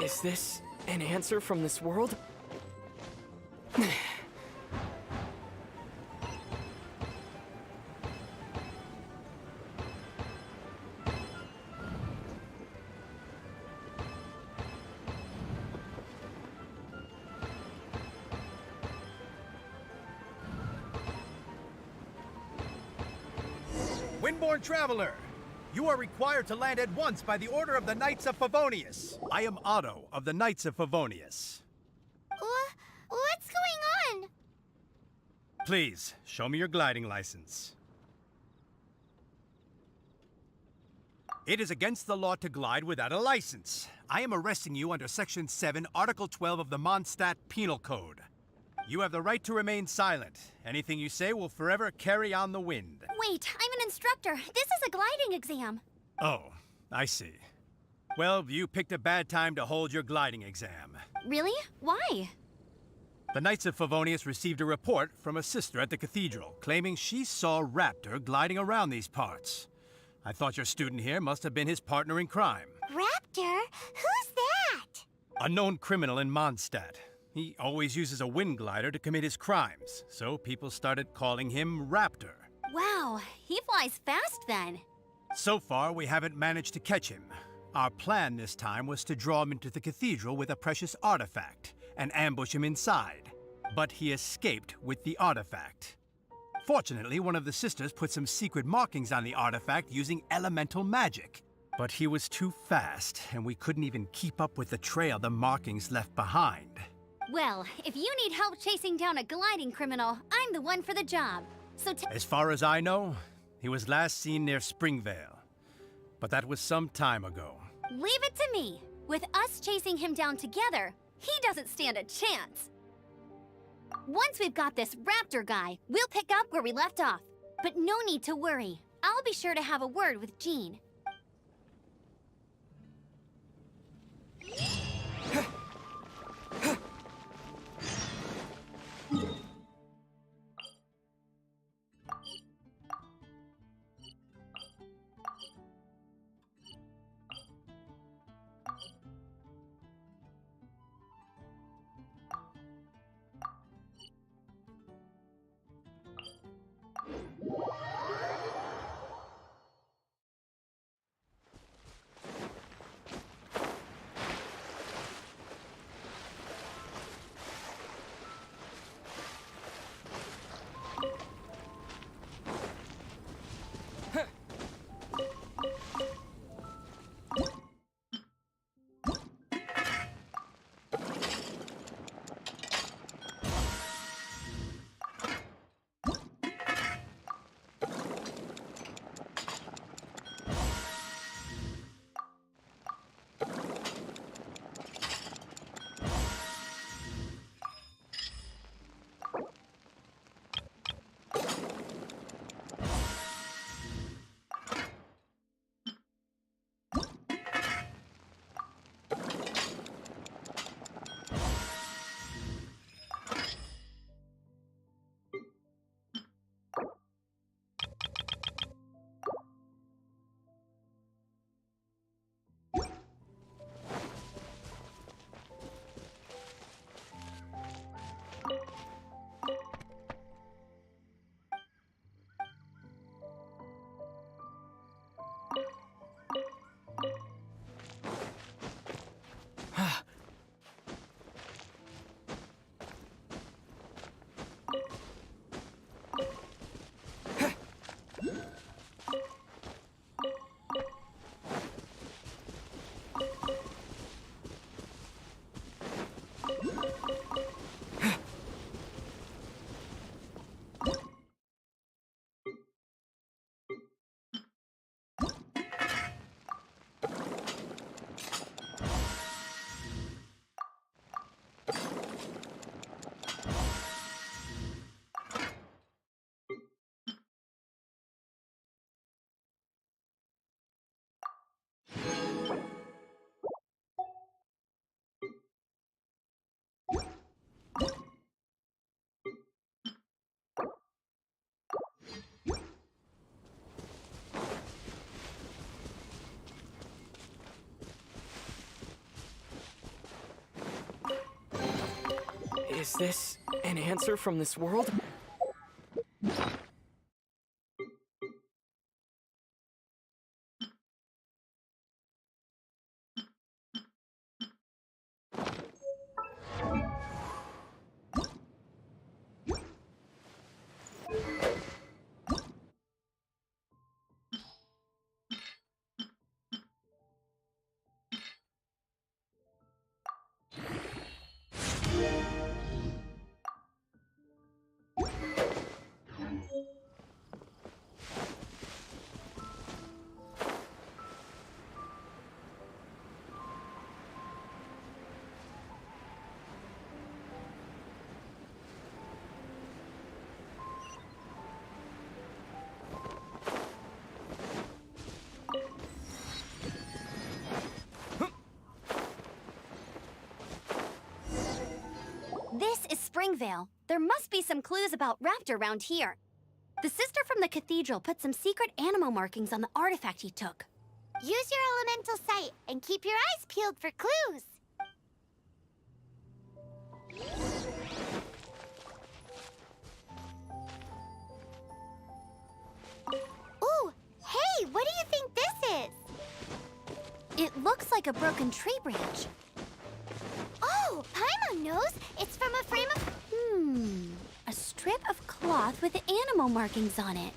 Is this an answer from this world? Windborne Traveler, you are required to land at once by the order of the Knights of Favonius. I am Otto of the Knights of Favonius. What's going on? Please, show me your gliding license. It is against the law to glide without a license. I am arresting you under Section 7, Article 12 of the Mondstadt Penal Code. You have the right to remain silent. Anything you say will forever carry on the wind. Wait, I'm an instructor. This is a gliding exam. Oh, I see. Well, you picked a bad time to hold your gliding exam. Really? Why? The Knights of Favonius received a report from a sister at the cathedral claiming she saw Raptor gliding around these parts. I thought your student here must have been his partner in crime. Raptor? Who's that? A known criminal in Mondstadt. He always uses a wind glider to commit his crimes, so people started calling him Raptor. Wow, he flies fast then. So far, we haven't managed to catch him. Our plan this time was to draw him into the cathedral with a precious artifact and ambush him inside. But he escaped with the artifact. Fortunately, one of the sisters put some secret markings on the artifact using elemental magic. But he was too fast, and we couldn't even keep up with the trail the markings left behind. Well, if you need help chasing down a gliding criminal, I'm the one for the job. So as far as I know, he was last seen near Springvale. But that was some time ago. Leave it to me. With us chasing him down together, he doesn't stand a chance. Once we've got this Raptor guy, we'll pick up where we left off. But no need to worry. I'll be sure to have a word with Jean. Is this an answer from this world? This is Springvale. There must be some clues about Raptor around here. The sister from the cathedral put some secret animal markings on the artifact he took. Use your elemental sight and keep your eyes peeled for clues. Ooh, hey, what do you think this is? It looks like a broken tree branch. Oh, Paimon knows. It's from a frame of... A strip of cloth with animal markings on it.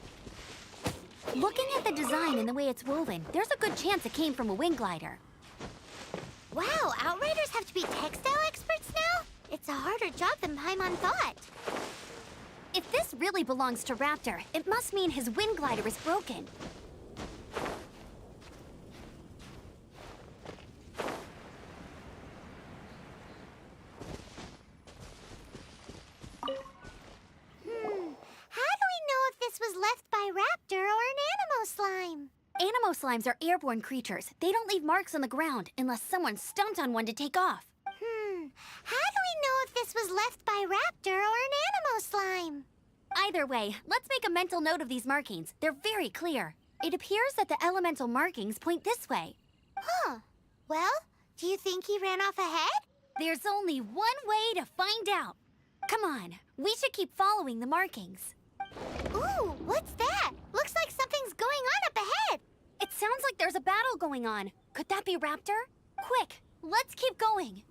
Looking at the design and the way it's woven, there's a good chance it came from a wing glider. Wow, Outriders have to be textile experts now? It's a harder job than Paimon thought. If this really belongs to Raptor, it must mean his wing glider is broken. How do we know if this was left by Raptor or an Animo slime? Animo slimes are airborne creatures. They don't leave marks on the ground unless someone stomped on one to take off. How do we know if this was left by Raptor or an Animo slime? Either way, let's make a mental note of these markings. They're very clear. It appears that the elemental markings point this way. Huh. Well, do you think he ran off ahead? There's only one way to find out. Come on, we should keep following the markings. Ooh, what's that? Looks like something's going on up ahead. It sounds like there's a battle going on. Could that be Raptor? Quick, let's keep going.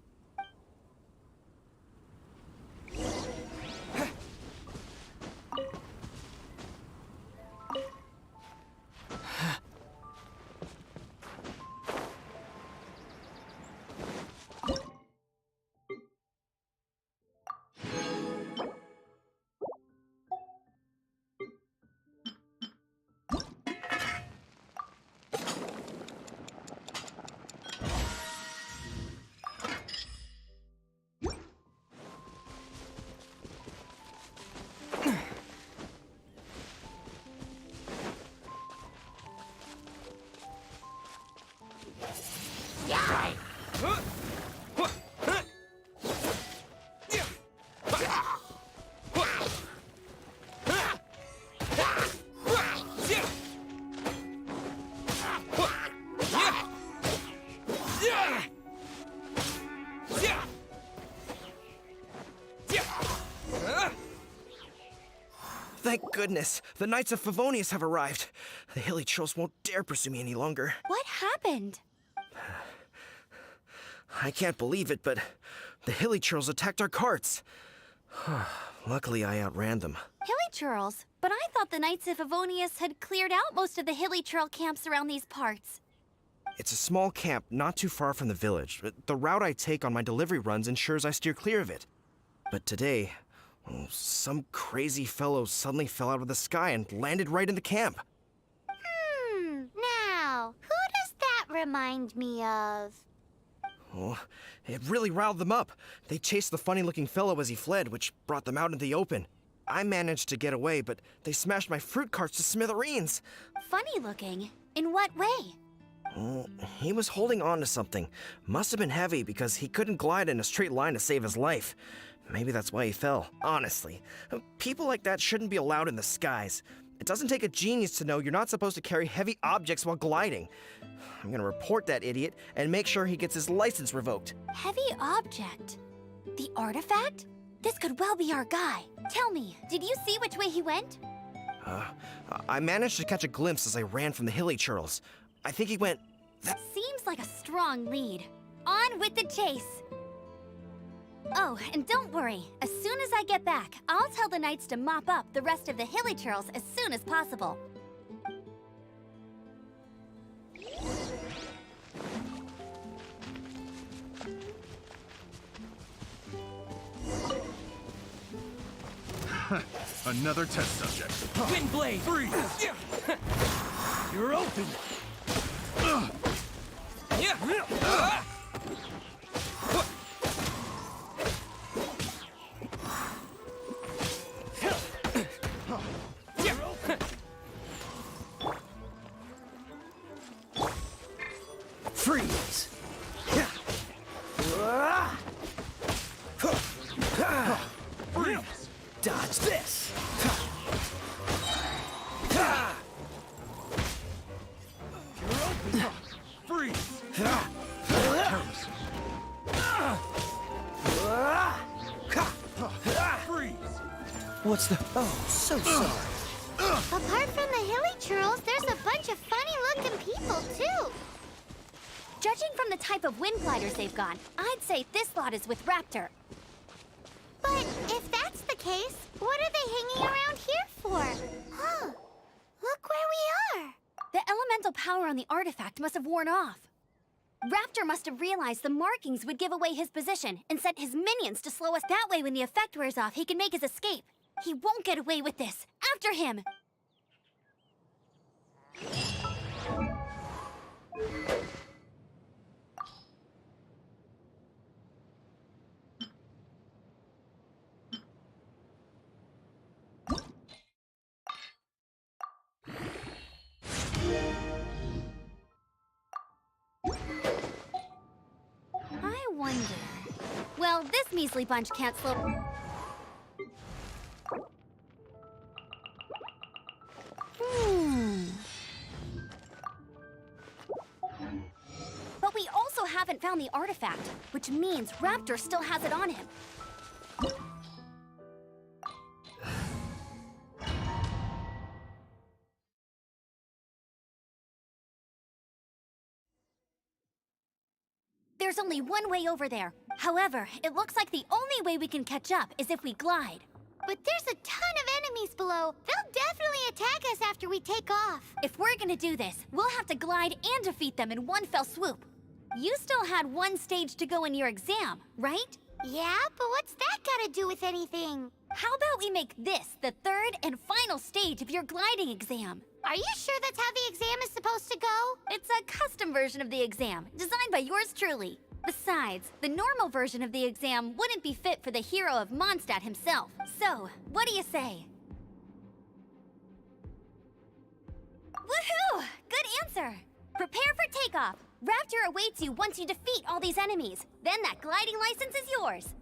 Thank goodness, the Knights of Favonius have arrived. The hilly trolls won't dare pursue me any longer. What happened? I can't believe it, but the hilly trolls attacked our carts. Luckily, I outran them. Hilly churls? But I thought the Knights of Favonius had cleared out most of the hilly churl camps around these parts. It's a small camp not too far from the village. The route I take on my delivery runs ensures I steer clear of it. But today, some crazy fellow suddenly fell out of the sky and landed right in the camp. Now, who does that remind me of? Oh, it really riled them up. They chased the funny-looking fellow as he fled, which brought them out into the open. I managed to get away, but they smashed my fruit carts to smithereens. Funny looking? In what way? He was holding on to something. Must have been heavy because he couldn't glide in a straight line to save his life. Maybe that's why he fell. Honestly, people like that shouldn't be allowed in the skies. It doesn't take a genius to know you're not supposed to carry heavy objects while gliding. I'm gonna report that idiot and make sure he gets his license revoked. Heavy object? The artifact? This could well be our guy. Tell me, did you see which way he went? I managed to catch a glimpse as I ran from the hilly churls. I think he went... Seems like a strong lead. On with the chase! Oh, and don't worry. As soon as I get back, I'll tell the knights to mop up the rest of the hilly churls as soon as possible. Another test subject. Windblade! Freeze! You're open! Freeze! Freeze! Dodge this! Freeze! Freeze! What's the... Oh, so sorry. Apart from the hilly churls, there's a bunch of funny-looking people, too. Judging from the type of wind gliders they've got, I'd say this lot is with Raptor. But if that's the case, what are they hanging around here for? Huh. Look where we are. The elemental power on the artifact must have worn off. Raptor must have realized the markings would give away his position and sent his minions to slow us. That way, when the effect wears off, he can make his escape. He won't get away with this. After him! I wonder... Well, this measly bunch can't slow... But we also haven't found the artifact, which means Raptor still has it on him. There's only one way over there. However, it looks like the only way we can catch up is if we glide. But there's a ton of enemies below. They'll definitely attack us after we take off. If we're gonna do this, we'll have to glide and defeat them in one fell swoop. You still had one stage to go in your exam, right? Yeah, but what's that gotta do with anything? How about we make this the third and final stage of your gliding exam? Are you sure that's how the exam is supposed to go? It's a custom version of the exam, designed by yours truly. Besides, the normal version of the exam wouldn't be fit for the hero of Mondstadt himself. So, what do you say? Woohoo! Good answer! Prepare for takeoff. Raptor awaits you once you defeat all these enemies. Then that gliding license is yours.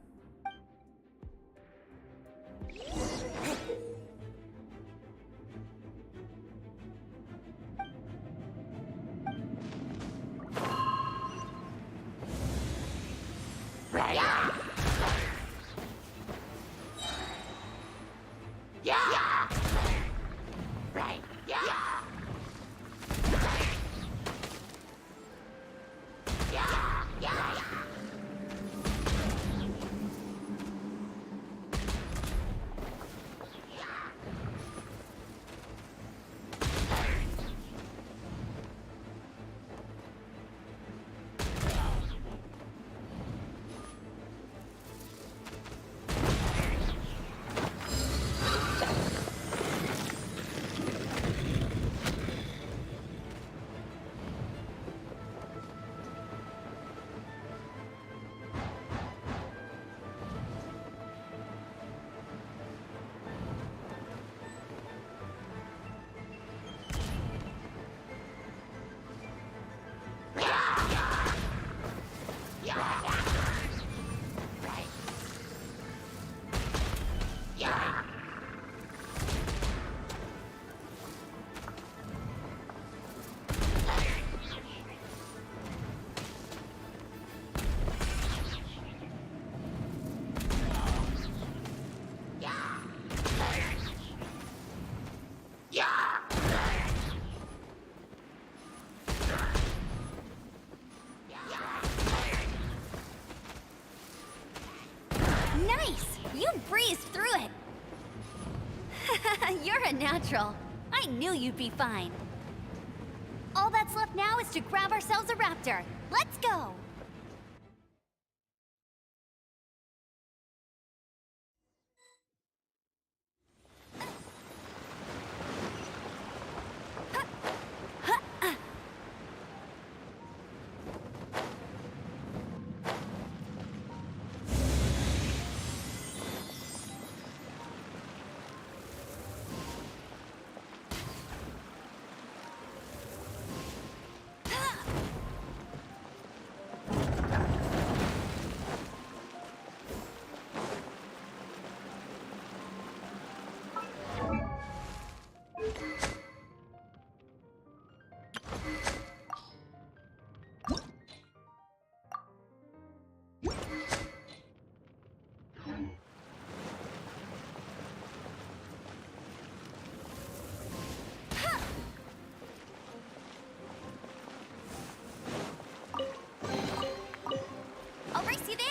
You breezed through it! You're a natural. I knew you'd be fine. All that's left now is to grab ourselves a raptor. Let's go! I'll race you there!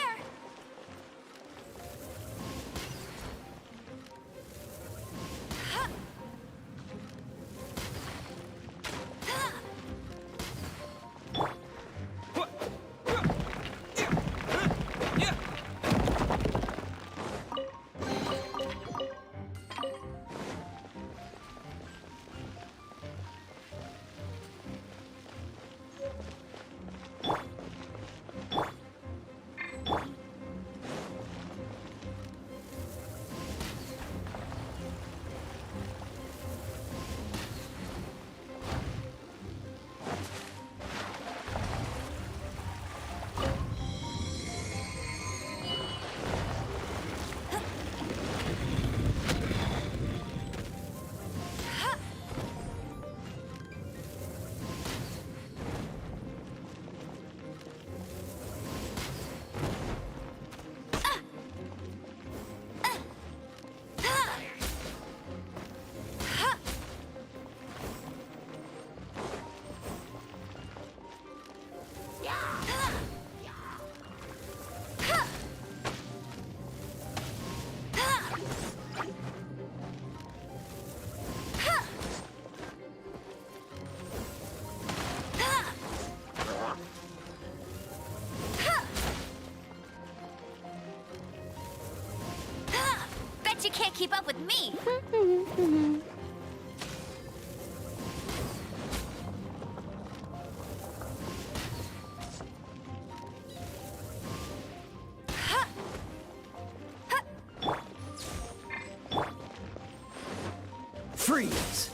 Bet you can't keep up with me! Freeze!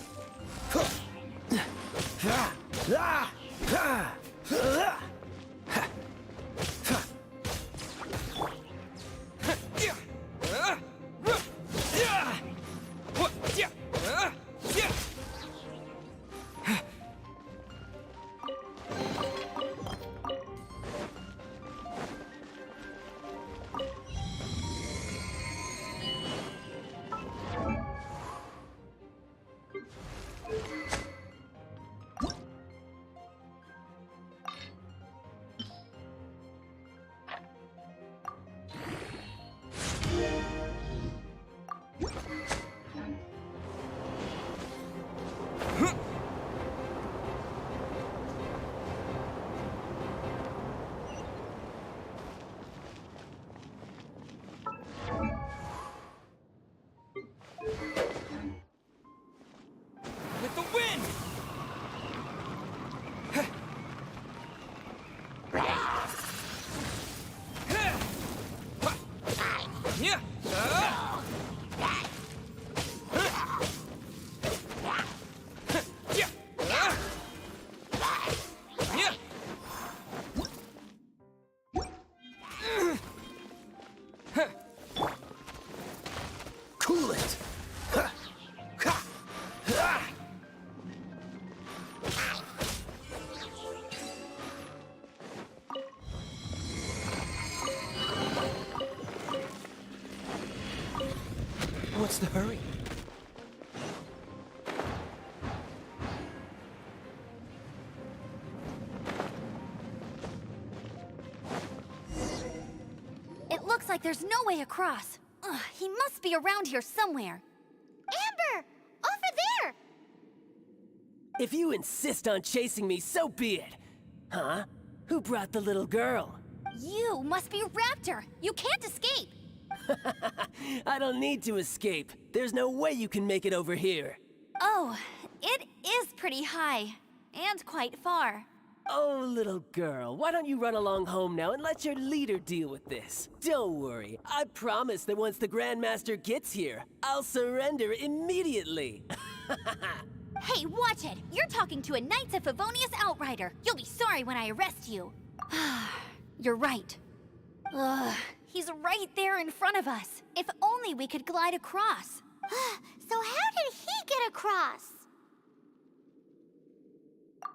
With the wind! Cool it! What's the hurry? It looks like there's no way across. Ugh, he must be around here somewhere. Amber! Over there! If you insist on chasing me, so be it. Huh? Who brought the little girl? You must be Raptor. You can't escape. I don't need to escape. There's no way you can make it over here. Oh, it is pretty high. And quite far. Oh, little girl, why don't you run along home now and let your leader deal with this? Don't worry, I promise that once the Grandmaster gets here, I'll surrender immediately. Hey, watch it! You're talking to a Knights of Favonius outrider. You'll be sorry when I arrest you. You're right. Ugh, he's right there in front of us. If only we could glide across. So how did he get across?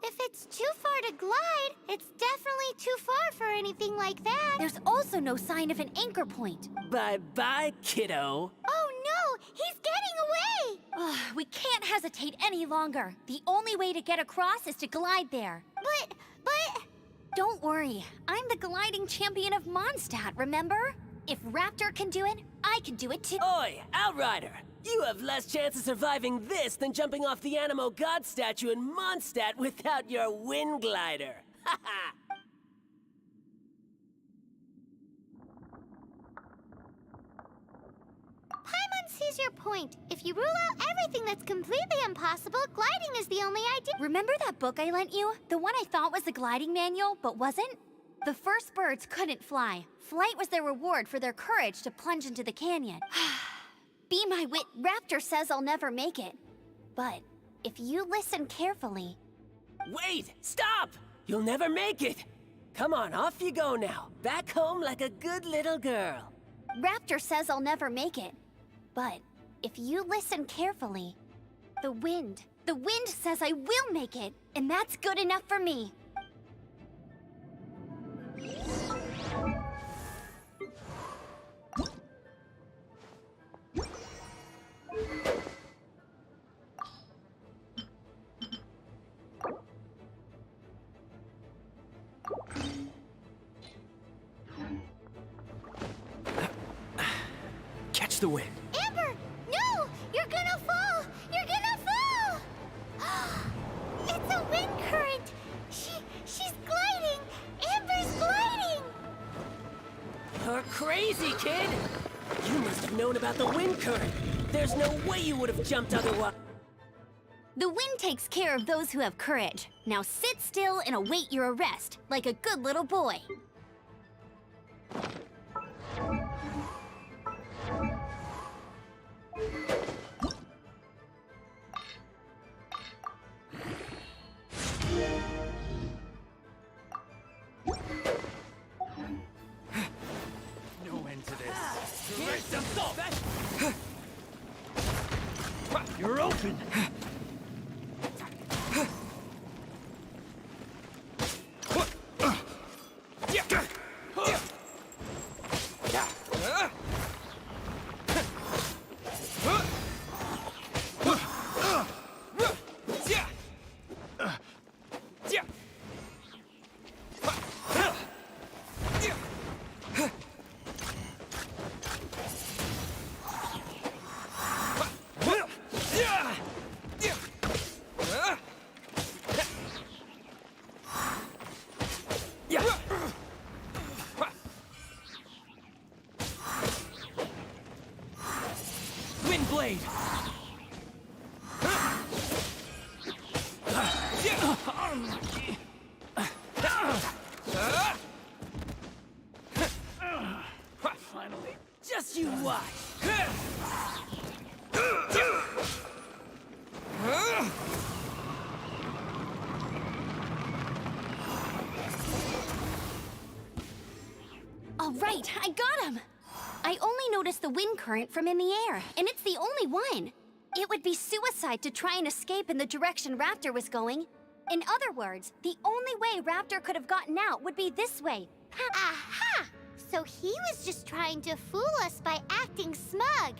If it's too far to glide, it's definitely too far for anything like that. There's also no sign of an anchor point. Bye-bye, kiddo. Oh no! He's getting away! We can't hesitate any longer. The only way to get across is to glide there. But... Don't worry. I'm the gliding champion of Mondstadt, remember? If Raptor can do it, I can do it too. Oi, Outrider! You have less chance of surviving this than jumping off the Animo God statue in Mondstadt without your wind glider. Haha! Paimon sees your point. If you rule out everything that's completely impossible, gliding is the only idea. Remember that book I lent you? The one I thought was the gliding manual, but wasn't? The first birds couldn't fly. Flight was their reward for their courage to plunge into the canyon. Be my wit, Raptor says I'll never make it. But if you listen carefully... Wait! Stop! You'll never make it! Come on, off you go now. Back home like a good little girl. Raptor says I'll never make it. But if you listen carefully, the wind says I will make it, and that's good enough for me. Catch the wind. Amber! No! You're gonna fall! You're gonna fall! It's a wind current! She's gliding! Amber's gliding! You're crazy, kid! You must have known about the wind current. There's no way you would have jumped otherwise. The wind takes care of those who have courage. Now sit still and await your arrest, like a good little boy. No end to this. Direct assault! You're open! Wind blade! Finally. Just you watch! All right, I got him! I only noticed the wind current from in the air, and it's the only one. It would be suicide to try and escape in the direction Raptor was going. In other words, the only way Raptor could have gotten out would be this way. Aha! So he was just trying to fool us by acting smug,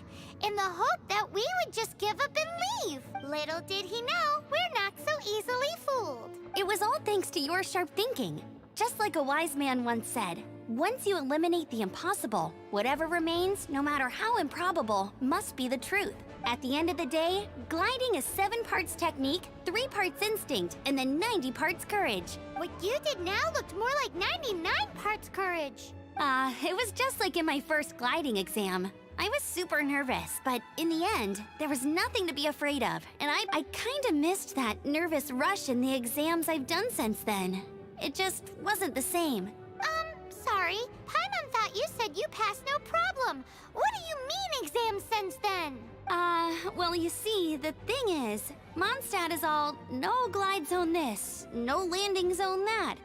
in the hope that we would just give up and leave. Little did he know, we're not so easily fooled. It was all thanks to your sharp thinking. Just like a wise man once said, Once you eliminate the impossible, whatever remains, no matter how improbable, must be the truth. At the end of the day, gliding is 7 parts technique, 3 parts instinct, and then 90 parts courage. What you did now looked more like 99 parts courage. It was just like in my first gliding exam. I was super nervous, but in the end, there was nothing to be afraid of, and I kinda missed that nervous rush in the exams I've done since then. It just wasn't the same. Sorry. Paimon thought you said you passed no problem. What do you mean exams since then? Well, you see, the thing is, Mondstadt is all no glide zone this, no landing zone that.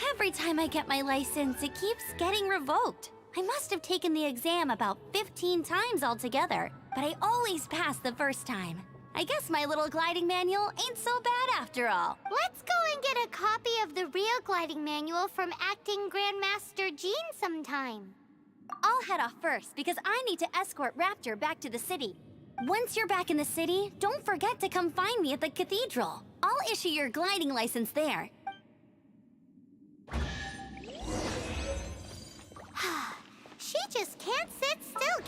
Every time I get my license, it keeps getting revoked. I must have taken the exam about 15 times altogether, but I always pass the first time. I guess my little gliding manual ain't so bad after all. Let's go and get a copy of the real gliding manual from Acting Grandmaster Jean sometime. I'll head off first because I need to escort Raptor back to the city. Once you're back in the city, don't forget to come find me at the cathedral. I'll issue your gliding license there. She just can't sit still.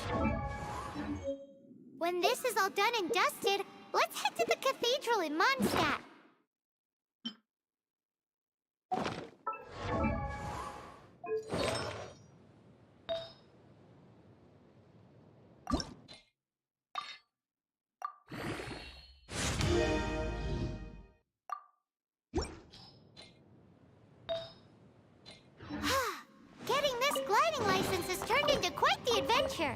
When this is all done and dusted, let's head to the cathedral in Mondstadt. Getting this gliding license has turned into quite the adventure.